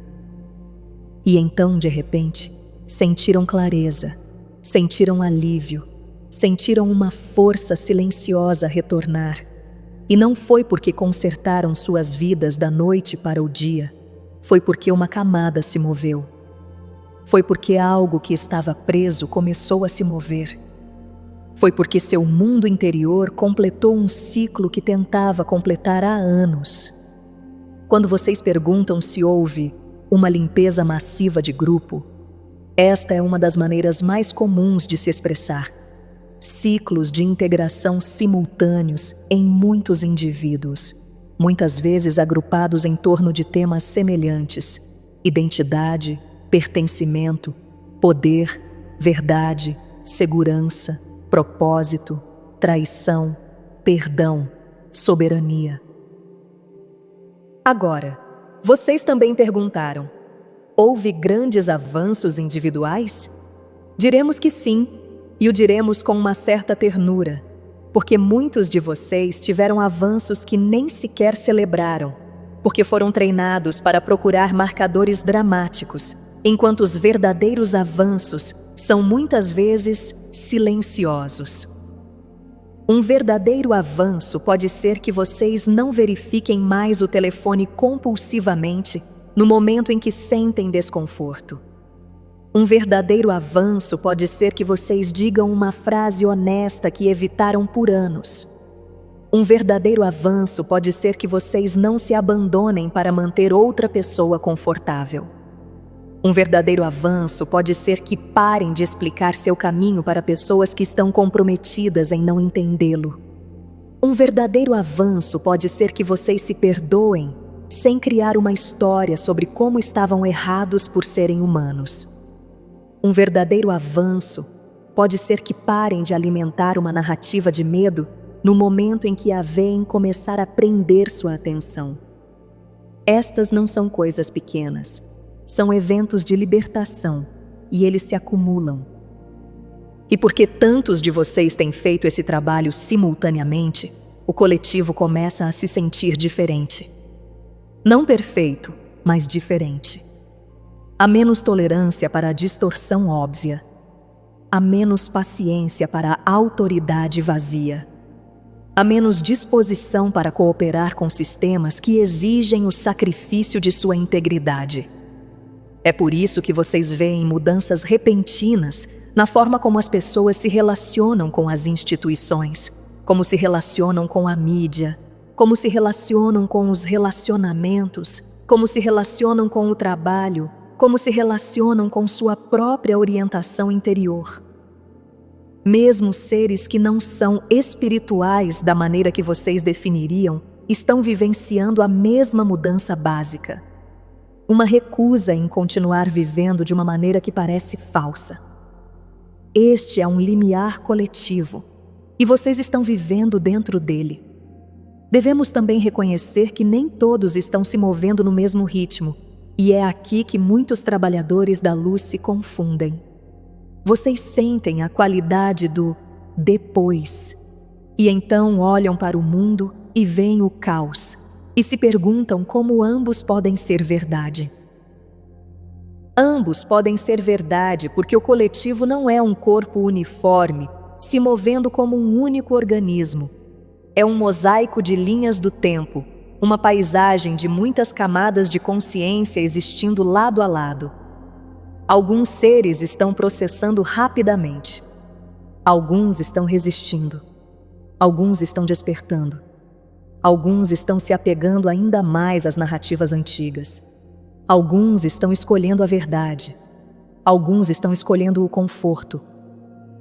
E então, de repente, sentiram clareza, sentiram alívio, sentiram uma força silenciosa retornar. E não foi porque consertaram suas vidas da noite para o dia, foi porque uma camada se moveu. Foi porque algo que estava preso começou a se mover. Foi porque seu mundo interior completou um ciclo que tentava completar há anos. Quando vocês perguntam se houve uma limpeza massiva de grupo, esta é uma das maneiras mais comuns de se expressar. Ciclos de integração simultâneos em muitos indivíduos, muitas vezes agrupados em torno de temas semelhantes: identidade, pertencimento, poder, verdade, segurança, propósito, traição, perdão, soberania. Agora, vocês também perguntaram: houve grandes avanços individuais? Diremos que sim, e o diremos com uma certa ternura, porque muitos de vocês tiveram avanços que nem sequer celebraram, porque foram treinados para procurar marcadores dramáticos, enquanto os verdadeiros avanços são muitas vezes silenciosos. Um verdadeiro avanço pode ser que vocês não verifiquem mais o telefone compulsivamente no momento em que sentem desconforto. Um verdadeiro avanço pode ser que vocês digam uma frase honesta que evitaram por anos. Um verdadeiro avanço pode ser que vocês não se abandonem para manter outra pessoa confortável. Um verdadeiro avanço pode ser que parem de explicar seu caminho para pessoas que estão comprometidas em não entendê-lo. Um verdadeiro avanço pode ser que vocês se perdoem sem criar uma história sobre como estavam errados por serem humanos. Um verdadeiro avanço pode ser que parem de alimentar uma narrativa de medo no momento em que a veem começar a prender sua atenção. Estas não são coisas pequenas, são eventos de libertação e eles se acumulam. E porque tantos de vocês têm feito esse trabalho simultaneamente, o coletivo começa a se sentir diferente. Não perfeito, mas diferente. Há menos tolerância para a distorção óbvia. Há menos paciência para a autoridade vazia. Há menos disposição para cooperar com sistemas que exigem o sacrifício de sua integridade. É por isso que vocês veem mudanças repentinas na forma como as pessoas se relacionam com as instituições, como se relacionam com a mídia, como se relacionam com os relacionamentos, como se relacionam com o trabalho, como se relacionam com sua própria orientação interior. Mesmo seres que não são espirituais da maneira que vocês definiriam, estão vivenciando a mesma mudança básica. uma recusa em continuar vivendo de uma maneira que parece falsa. Este é um limiar coletivo, e vocês estão vivendo dentro dele. Devemos também reconhecer que nem todos estão se movendo no mesmo ritmo, e é aqui que muitos trabalhadores da luz se confundem. Vocês sentem a qualidade do depois, e então olham para o mundo e veem o caos, e se perguntam como ambos podem ser verdade. Ambos podem ser verdade porque o coletivo não é um corpo uniforme, se movendo como um único organismo. É um mosaico de linhas do tempo, uma paisagem de muitas camadas de consciência existindo lado a lado. Alguns seres estão processando rapidamente. Alguns estão resistindo. Alguns estão despertando. Alguns estão se apegando ainda mais às narrativas antigas. Alguns estão escolhendo a verdade. Alguns estão escolhendo o conforto.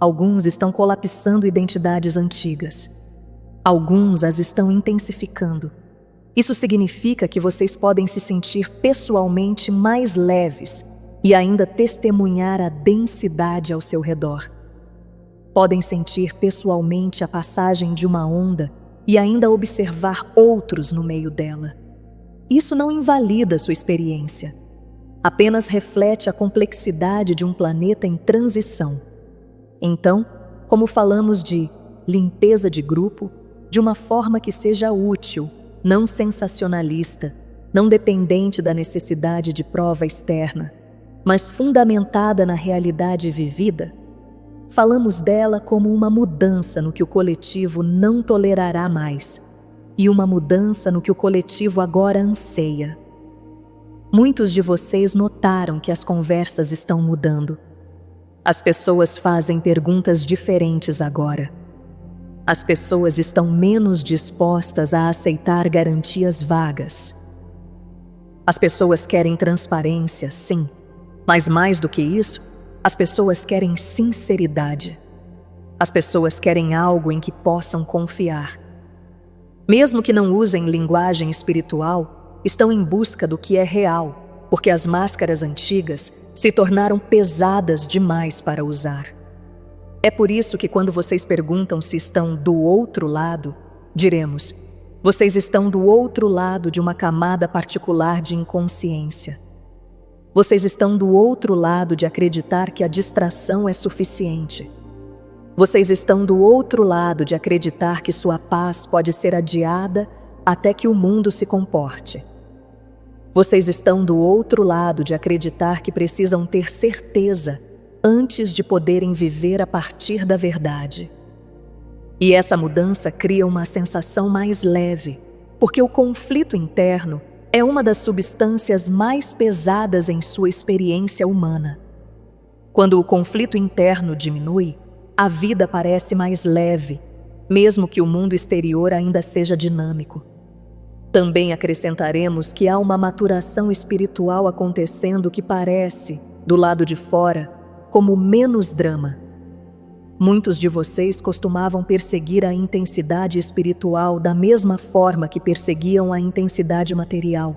Alguns estão colapsando identidades antigas. Alguns as estão intensificando. Isso significa que vocês podem se sentir pessoalmente mais leves e ainda testemunhar a densidade ao seu redor. Podem sentir pessoalmente a passagem de uma onda e ainda observar outros no meio dela. Isso não invalida sua experiência, apenas reflete a complexidade de um planeta em transição. Então, como falamos de limpeza de grupo, de uma forma que seja útil, não sensacionalista, não dependente da necessidade de prova externa, mas fundamentada na realidade vivida, falamos dela como uma mudança no que o coletivo não tolerará mais e uma mudança no que o coletivo agora anseia. Muitos de vocês notaram que as conversas estão mudando. As pessoas fazem perguntas diferentes agora. As pessoas estão menos dispostas a aceitar garantias vagas. As pessoas querem transparência, sim, mas mais do que isso, as pessoas querem sinceridade. As pessoas querem algo em que possam confiar. Mesmo que não usem linguagem espiritual, estão em busca do que é real, porque as máscaras antigas se tornaram pesadas demais para usar. É por isso que quando vocês perguntam se estão do outro lado, diremos: vocês estão do outro lado de uma camada particular de inconsciência. Vocês estão do outro lado de acreditar que a distração é suficiente. Vocês estão do outro lado de acreditar que sua paz pode ser adiada até que o mundo se comporte. Vocês estão do outro lado de acreditar que precisam ter certeza antes de poderem viver a partir da verdade. E essa mudança cria uma sensação mais leve, porque o conflito interno é uma das substâncias mais pesadas em sua experiência humana. Quando o conflito interno diminui, a vida parece mais leve, mesmo que o mundo exterior ainda seja dinâmico. Também acrescentaremos que há uma maturação espiritual acontecendo que parece, do lado de fora, como menos drama. Muitos de vocês costumavam perseguir a intensidade espiritual da mesma forma que perseguiam a intensidade material,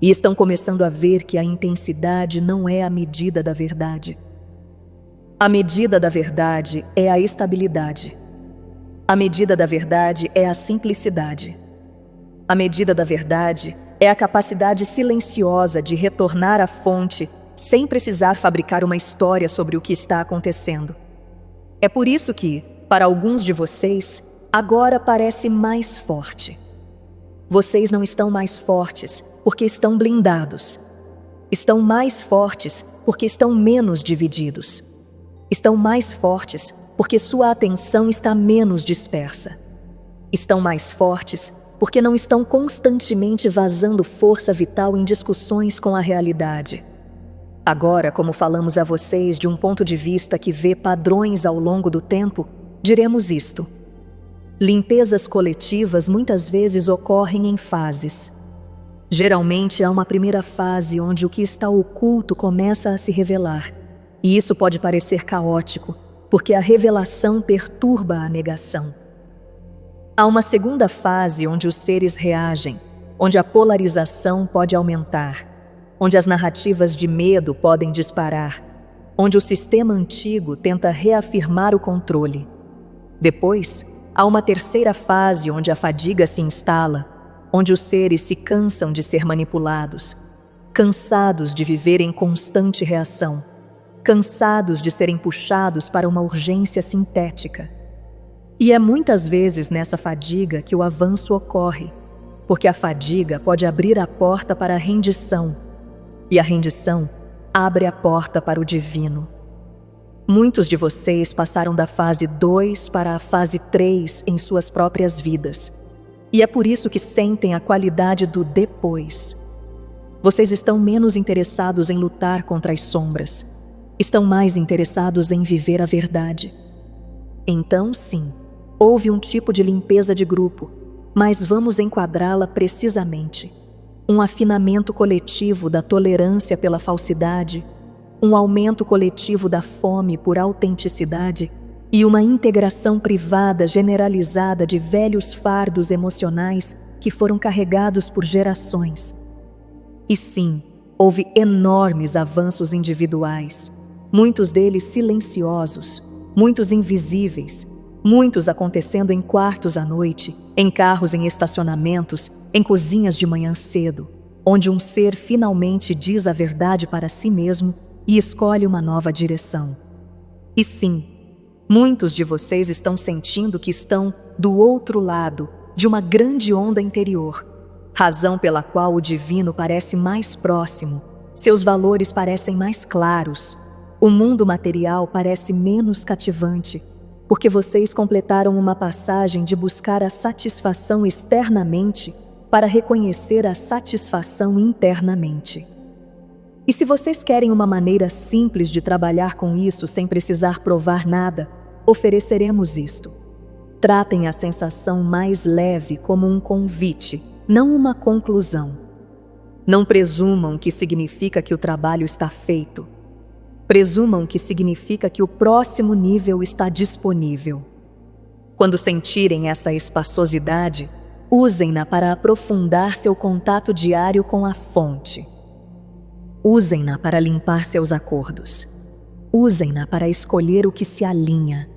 e estão começando a ver que a intensidade não é a medida da verdade. A medida da verdade é a estabilidade. A medida da verdade é a simplicidade. A medida da verdade é a capacidade silenciosa de retornar à fonte sem precisar fabricar uma história sobre o que está acontecendo. É por isso que, para alguns de vocês, agora parece mais forte. Vocês não estão mais fortes porque estão blindados. Estão mais fortes porque estão menos divididos. Estão mais fortes porque sua atenção está menos dispersa. Estão mais fortes porque não estão constantemente vazando força vital em discussões com a realidade. Agora, como falamos a vocês de um ponto de vista que vê padrões ao longo do tempo, diremos isto. Limpezas coletivas muitas vezes ocorrem em fases. Geralmente há uma primeira fase onde o que está oculto começa a se revelar. E isso pode parecer caótico, porque a revelação perturba a negação. Há uma segunda fase onde os seres reagem, onde a polarização pode aumentar. onde as narrativas de medo podem disparar, onde o sistema antigo tenta reafirmar o controle. Depois, há uma terceira fase onde a fadiga se instala, onde os seres se cansam de ser manipulados, cansados de viver em constante reação, cansados de serem puxados para uma urgência sintética. E é muitas vezes nessa fadiga que o avanço ocorre, porque a fadiga pode abrir a porta para a rendição, e a rendição abre a porta para o divino. Muitos de vocês passaram da fase 2 para a fase 3 em suas próprias vidas, e é por isso que sentem a qualidade do depois. Vocês estão menos interessados em lutar contra as sombras, estão mais interessados em viver a verdade. Então, sim, houve um tipo de limpeza de grupo, mas vamos enquadrá-la precisamente. Um afinamento coletivo da tolerância pela falsidade, um aumento coletivo da fome por autenticidade e uma integração privada generalizada de velhos fardos emocionais que foram carregados por gerações. E sim, houve enormes avanços individuais, muitos deles silenciosos, muitos invisíveis, muitos acontecendo em quartos à noite, em carros em estacionamentos, em cozinhas de manhã cedo, onde um ser finalmente diz a verdade para si mesmo e escolhe uma nova direção. E sim, muitos de vocês estão sentindo que estão do outro lado de uma grande onda interior, razão pela qual o divino parece mais próximo, seus valores parecem mais claros, o mundo material parece menos cativante, porque vocês completaram uma passagem de buscar a satisfação externamente para reconhecer a satisfação internamente. E se vocês querem uma maneira simples de trabalhar com isso sem precisar provar nada, ofereceremos isto. Tratem a sensação mais leve como um convite, não uma conclusão. Não presumam que significa que o trabalho está feito. Presumam que significa que o próximo nível está disponível. Quando sentirem essa espaçosidade, usem-na para aprofundar seu contato diário com a fonte. Usem-na para limpar seus acordos. Usem-na para escolher o que se alinha.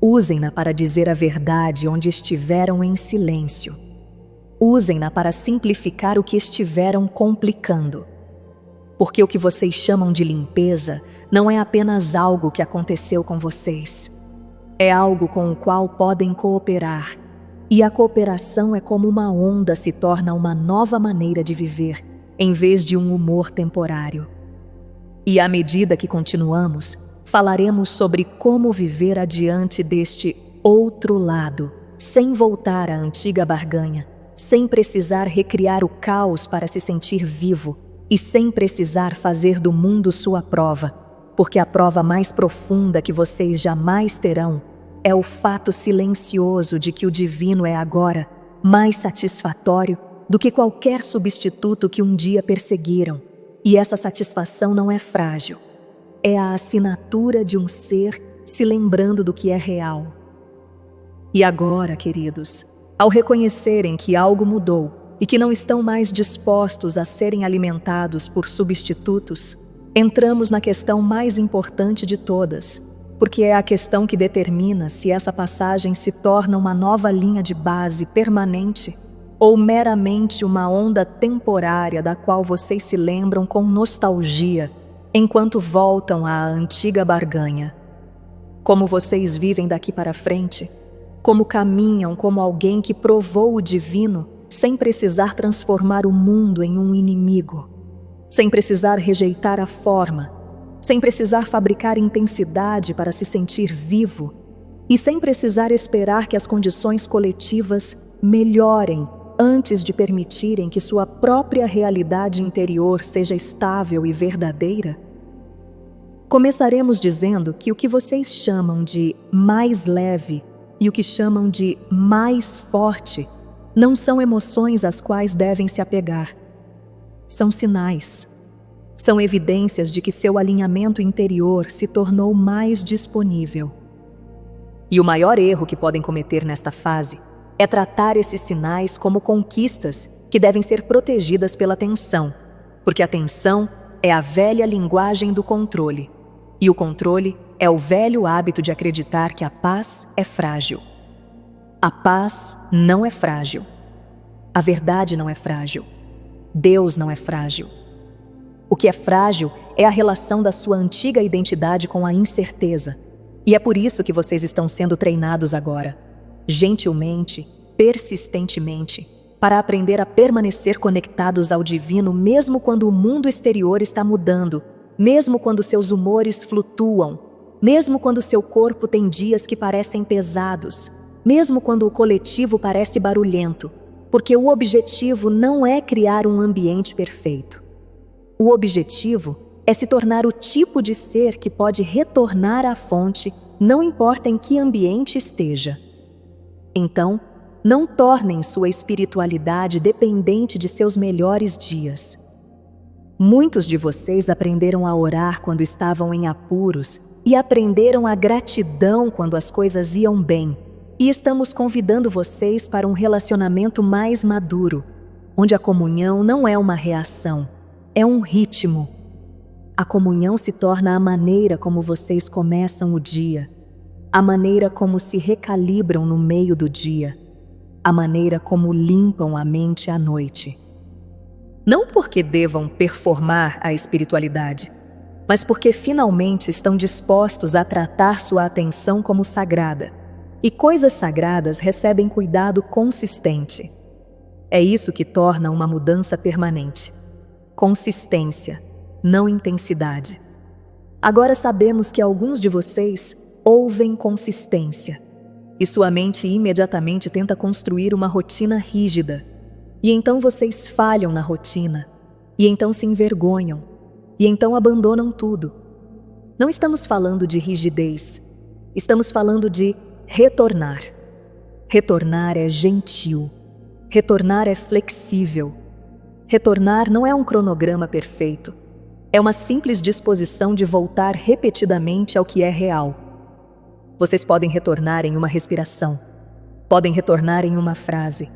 Usem-na para dizer a verdade onde estiveram em silêncio. Usem-na para simplificar o que estiveram complicando. Porque o que vocês chamam de limpeza não é apenas algo que aconteceu com vocês. É algo com o qual podem cooperar. E a cooperação é como uma onda se torna uma nova maneira de viver, em vez de um humor temporário. E à medida que continuamos, falaremos sobre como viver adiante deste outro lado, sem voltar à antiga barganha, sem precisar recriar o caos para se sentir vivo e sem precisar fazer do mundo sua prova, porque a prova mais profunda que vocês jamais terão é o fato silencioso de que o divino é agora mais satisfatório do que qualquer substituto que um dia perseguiram. E essa satisfação não é frágil. É a assinatura de um ser se lembrando do que é real. E agora, queridos, ao reconhecerem que algo mudou e que não estão mais dispostos a serem alimentados por substitutos, entramos na questão mais importante de todas, porque é a questão que determina se essa passagem se torna uma nova linha de base permanente ou meramente uma onda temporária da qual vocês se lembram com nostalgia enquanto voltam à antiga barganha. Como vocês vivem daqui para frente, como caminham como alguém que provou o divino sem precisar transformar o mundo em um inimigo, sem precisar rejeitar a forma, sem precisar fabricar intensidade para se sentir vivo e sem precisar esperar que as condições coletivas melhorem antes de permitirem que sua própria realidade interior seja estável e verdadeira? Começaremos dizendo que o que vocês chamam de mais leve e o que chamam de mais forte não são emoções às quais devem se apegar. São sinais. São evidências de que seu alinhamento interior se tornou mais disponível. E o maior erro que podem cometer nesta fase é tratar esses sinais como conquistas que devem ser protegidas pela tensão, porque a tensão é a velha linguagem do controle, e o controle é o velho hábito de acreditar que a paz é frágil. A paz não é frágil. A verdade não é frágil. Deus não é frágil. O que é frágil é a relação da sua antiga identidade com a incerteza. E é por isso que vocês estão sendo treinados agora, gentilmente, persistentemente, para aprender a permanecer conectados ao divino mesmo quando o mundo exterior está mudando, mesmo quando seus humores flutuam, mesmo quando seu corpo tem dias que parecem pesados, mesmo quando o coletivo parece barulhento, porque o objetivo não é criar um ambiente perfeito. O objetivo é se tornar o tipo de ser que pode retornar à fonte, não importa em que ambiente esteja. Então, não tornem sua espiritualidade dependente de seus melhores dias. Muitos de vocês aprenderam a orar quando estavam em apuros e aprenderam a gratidão quando as coisas iam bem. E estamos convidando vocês para um relacionamento mais maduro, onde a comunhão não é uma reação, é um ritmo. A comunhão se torna a maneira como vocês começam o dia, a maneira como se recalibram no meio do dia, a maneira como limpam a mente à noite. Não porque devam performar a espiritualidade, mas porque finalmente estão dispostos a tratar sua atenção como sagrada. E coisas sagradas recebem cuidado consistente. É isso que torna uma mudança permanente. Consistência, não intensidade. Agora sabemos que alguns de vocês ouvem consistência, e sua mente imediatamente tenta construir uma rotina rígida. E então vocês falham na rotina, e então se envergonham, e então abandonam tudo. Não estamos falando de rigidez, estamos falando de retornar. Retornar é gentil. Retornar é flexível. Retornar não é um cronograma perfeito. É uma simples disposição de voltar repetidamente ao que é real. Vocês podem retornar em uma respiração. Podem retornar em uma frase.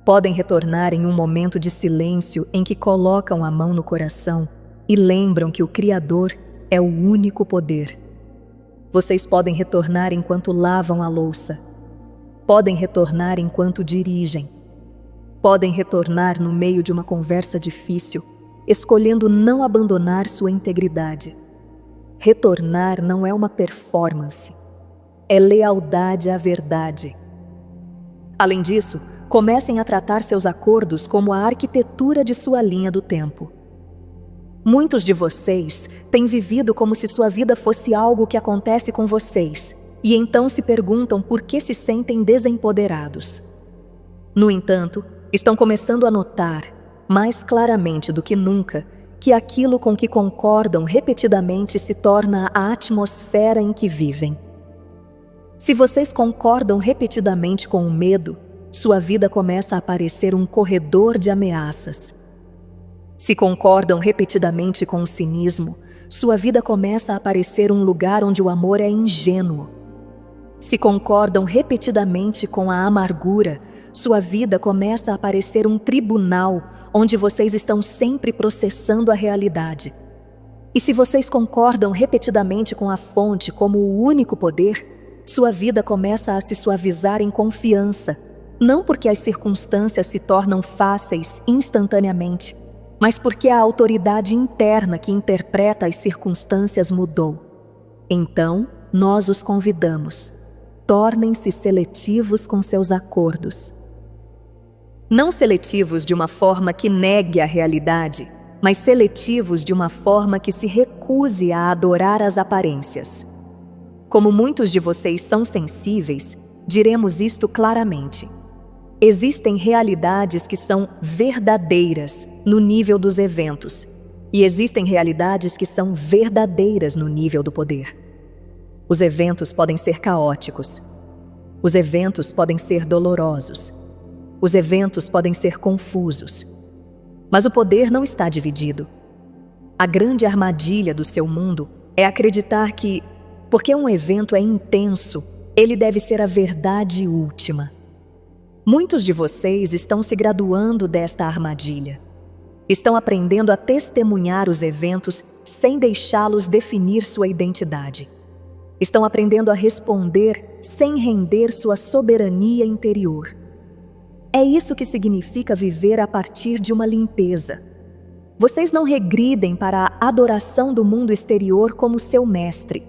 Podem retornar em um momento de silêncio em que colocam a mão no coração e lembram que o Criador é o único poder. Vocês podem retornar enquanto lavam a louça. Podem retornar enquanto dirigem. Podem retornar no meio de uma conversa difícil, escolhendo não abandonar sua integridade. Retornar não é uma performance. É lealdade à verdade. Além disso, comecem a tratar seus acordos como a arquitetura de sua linha do tempo. Muitos de vocês têm vivido como se sua vida fosse algo que acontece com vocês, e então se perguntam por que se sentem desempoderados. No entanto, estão começando a notar, mais claramente do que nunca, que aquilo com que concordam repetidamente se torna a atmosfera em que vivem. Se vocês concordam repetidamente com o medo, sua vida começa a parecer um corredor de ameaças. Se concordam repetidamente com o cinismo, sua vida começa a parecer um lugar onde o amor é ingênuo. Se concordam repetidamente com a amargura, sua vida começa a parecer um tribunal onde vocês estão sempre processando a realidade. E se vocês concordam repetidamente com a fonte como o único poder, sua vida começa a se suavizar em confiança, não porque as circunstâncias se tornam fáceis instantaneamente, mas porque a autoridade interna que interpreta as circunstâncias mudou. Então, nós os convidamos. Tornem-se seletivos com seus acordos. Não seletivos de uma forma que negue a realidade, mas seletivos de uma forma que se recuse a adorar as aparências. Como muitos de vocês são sensíveis, diremos isto claramente. Existem realidades que são verdadeiras no nível dos eventos, e existem realidades que são verdadeiras no nível do poder. Os eventos podem ser caóticos. Os eventos podem ser dolorosos. Os eventos podem ser confusos. Mas o poder não está dividido. A grande armadilha do seu mundo é acreditar que, porque um evento é intenso, ele deve ser a verdade última. Muitos de vocês estão se graduando desta armadilha. Estão aprendendo a testemunhar os eventos sem deixá-los definir sua identidade. Estão aprendendo a responder sem render sua soberania interior. É isso que significa viver a partir de uma limpeza. Vocês não regridem para a adoração do mundo exterior como seu mestre.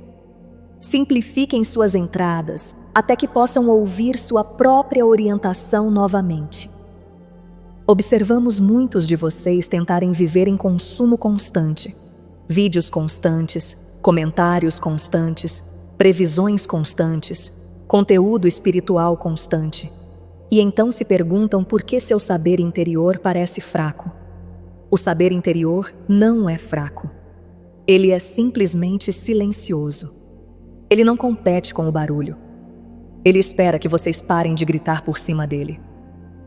Simplifiquem suas entradas até que possam ouvir sua própria orientação novamente. Observamos muitos de vocês tentarem viver em consumo constante. Vídeos constantes, comentários constantes, previsões constantes, conteúdo espiritual constante. E então se perguntam por que seu saber interior parece fraco. O saber interior não é fraco. Ele é simplesmente silencioso. Ele não compete com o barulho. Ele espera que vocês parem de gritar por cima dele.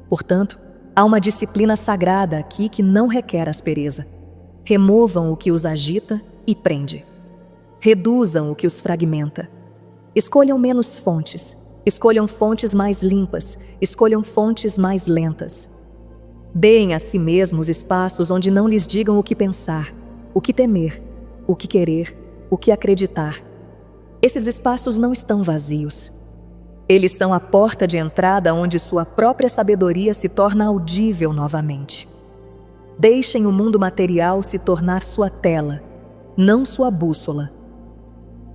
Portanto, há uma disciplina sagrada aqui que não requer aspereza. Removam o que os agita e prende. Reduzam o que os fragmenta. Escolham menos fontes. Escolham fontes mais limpas. Escolham fontes mais lentas. Deem a si mesmos espaços onde não lhes digam o que pensar, o que temer, o que querer, o que acreditar. Esses espaços não estão vazios. Eles são a porta de entrada onde sua própria sabedoria se torna audível novamente. Deixem o mundo material se tornar sua tela, não sua bússola.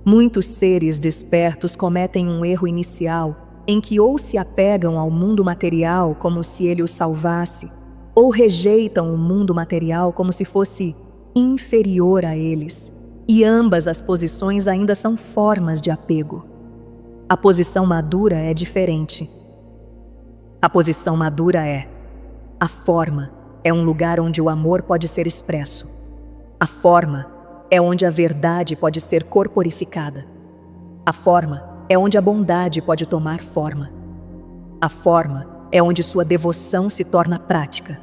Muitos seres despertos cometem um erro inicial em que ou se apegam ao mundo material como se ele os salvasse, ou rejeitam o mundo material como se fosse inferior a eles. E ambas as posições ainda são formas de apego. A posição madura é diferente. A posição madura é: a forma é um lugar onde o amor pode ser expresso. A forma é onde a verdade pode ser corporificada. A forma é onde a bondade pode tomar forma. A forma é onde sua devoção se torna prática.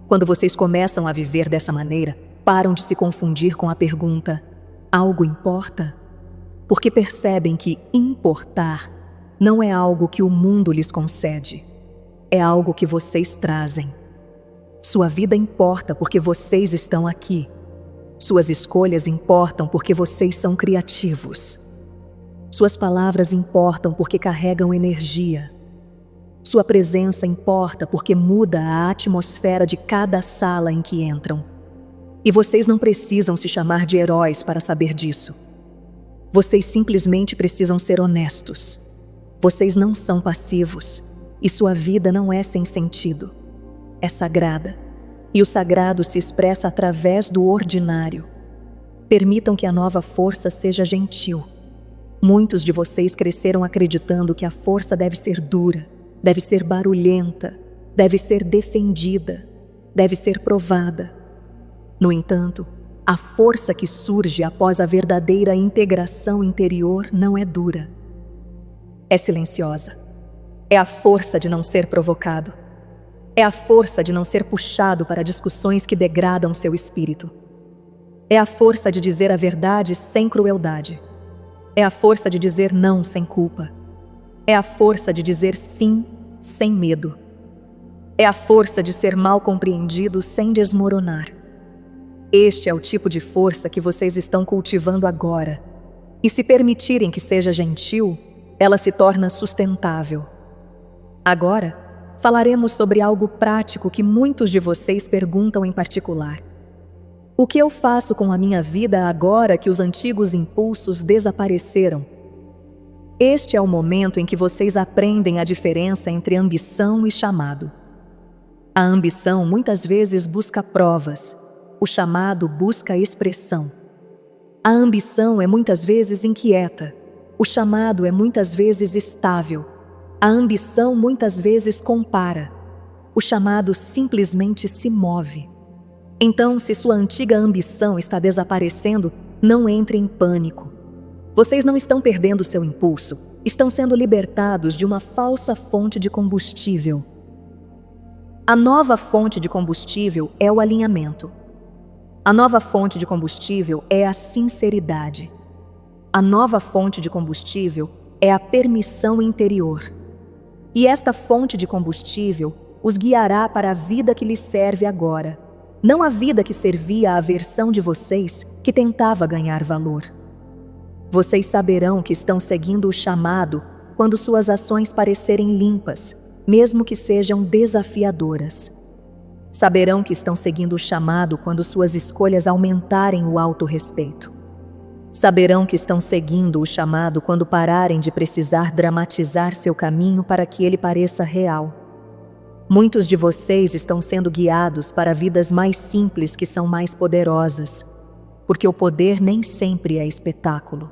Quando vocês começam a viver dessa maneira, param de se confundir com a pergunta: algo importa? Porque percebem que importar não é algo que o mundo lhes concede, é algo que vocês trazem. Sua vida importa porque vocês estão aqui. Suas escolhas importam porque vocês são criativos. Suas palavras importam porque carregam energia. Sua presença importa porque muda a atmosfera de cada sala em que entram. E vocês não precisam se chamar de heróis para saber disso. Vocês simplesmente precisam ser honestos. Vocês não são passivos, e sua vida não é sem sentido. É sagrada, e o sagrado se expressa através do ordinário. Permitam que a nova força seja gentil. Muitos de vocês cresceram acreditando que a força deve ser dura, deve ser barulhenta, deve ser defendida, deve ser provada. No entanto, a força que surge após a verdadeira integração interior não é dura. É silenciosa. É a força de não ser provocado. É a força de não ser puxado para discussões que degradam seu espírito. É a força de dizer a verdade sem crueldade. É a força de dizer não sem culpa. É a força de dizer sim sem medo. É a força de ser mal compreendido sem desmoronar. Este é o tipo de força que vocês estão cultivando agora. E se permitirem que seja gentil, ela se torna sustentável. Agora, falaremos sobre algo prático que muitos de vocês perguntam em particular. O que eu faço com a minha vida agora que os antigos impulsos desapareceram? Este é o momento em que vocês aprendem a diferença entre ambição e chamado. A ambição muitas vezes busca provas, o chamado busca expressão. A ambição é muitas vezes inquieta, o chamado é muitas vezes estável. A ambição muitas vezes compara, o chamado simplesmente se move. Então, se sua antiga ambição está desaparecendo, não entre em pânico. Vocês não estão perdendo seu impulso, estão sendo libertados de uma falsa fonte de combustível. A nova fonte de combustível é o alinhamento. A nova fonte de combustível é a sinceridade. A nova fonte de combustível é a permissão interior. E esta fonte de combustível os guiará para a vida que lhes serve agora. não a vida que servia à versão de vocês que tentava ganhar valor. Vocês saberão que estão seguindo o chamado quando suas ações parecerem limpas, mesmo que sejam desafiadoras. Saberão que estão seguindo o chamado quando suas escolhas aumentarem o autorrespeito. Saberão que estão seguindo o chamado quando pararem de precisar dramatizar seu caminho para que ele pareça real. Muitos de vocês estão sendo guiados para vidas mais simples que são mais poderosas, porque o poder nem sempre é espetáculo.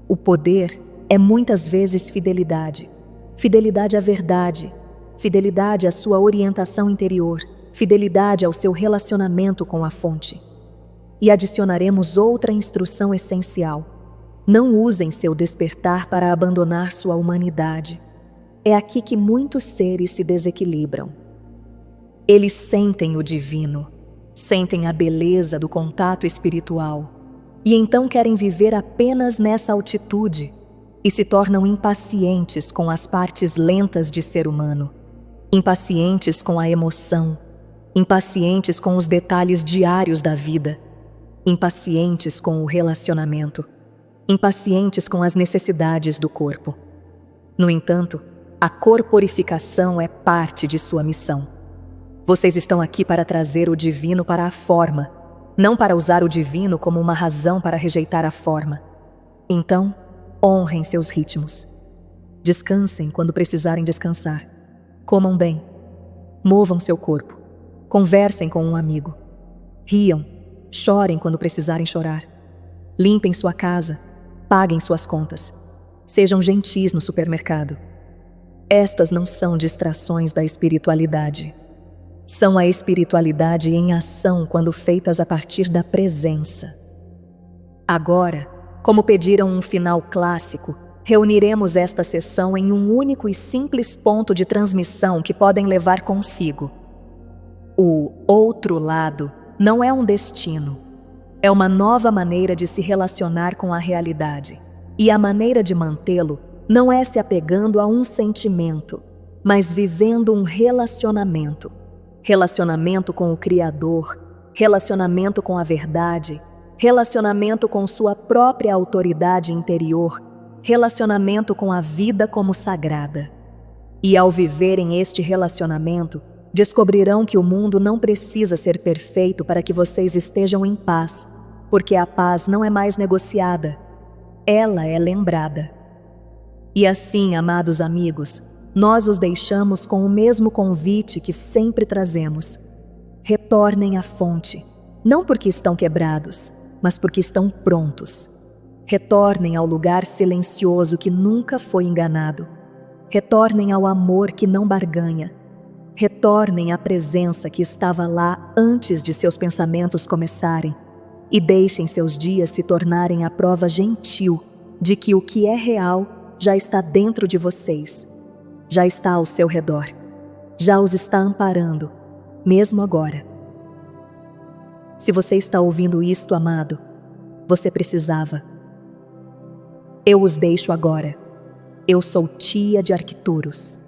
O poder é muitas vezes fidelidade. Fidelidade à verdade, fidelidade à sua orientação interior, fidelidade ao seu relacionamento com a fonte. E adicionaremos outra instrução essencial. Não usem seu despertar para abandonar sua humanidade. É aqui que muitos seres se desequilibram. Eles sentem o divino, sentem a beleza do contato espiritual, e então querem viver apenas nessa altitude e se tornam impacientes com as partes lentas de ser humano, impacientes com a emoção, impacientes com os detalhes diários da vida, impacientes com o relacionamento, impacientes com as necessidades do corpo. No entanto, a corporificação é parte de sua missão. Vocês estão aqui para trazer o divino para a forma, não para usar o divino como uma razão para rejeitar a forma. Então, honrem seus ritmos. Descansem quando precisarem descansar. Comam bem. Movam seu corpo. Conversem com um amigo. Riam. Chorem quando precisarem chorar. Limpem sua casa. Paguem suas contas. Sejam gentis no supermercado. Estas não são distrações da espiritualidade. São a espiritualidade em ação quando feitas a partir da presença. Agora, como pediram um final clássico, reuniremos esta sessão em um único e simples ponto de transmissão que podem levar consigo. O outro lado não é um destino. É uma nova maneira de se relacionar com a realidade. E a maneira de mantê-lo não é se apegando a um sentimento, mas vivendo um relacionamento. Relacionamento com o Criador, relacionamento com a verdade, relacionamento com sua própria autoridade interior, relacionamento com a vida como sagrada. E ao viverem este relacionamento, descobrirão que o mundo não precisa ser perfeito para que vocês estejam em paz, porque a paz não é mais negociada, ela é lembrada. E assim, amados amigos, nós os deixamos com o mesmo convite que sempre trazemos. Retornem à fonte, não porque estão quebrados, mas porque estão prontos. Retornem ao lugar silencioso que nunca foi enganado. Retornem ao amor que não barganha. Retornem à presença que estava lá antes de seus pensamentos começarem. E deixem seus dias se tornarem a prova gentil de que o que é real já está dentro de vocês. Já está ao seu redor. Já os está amparando, mesmo agora. Se você está ouvindo isto, amado, você precisava. Eu os deixo agora. Eu sou tia de Arcturus.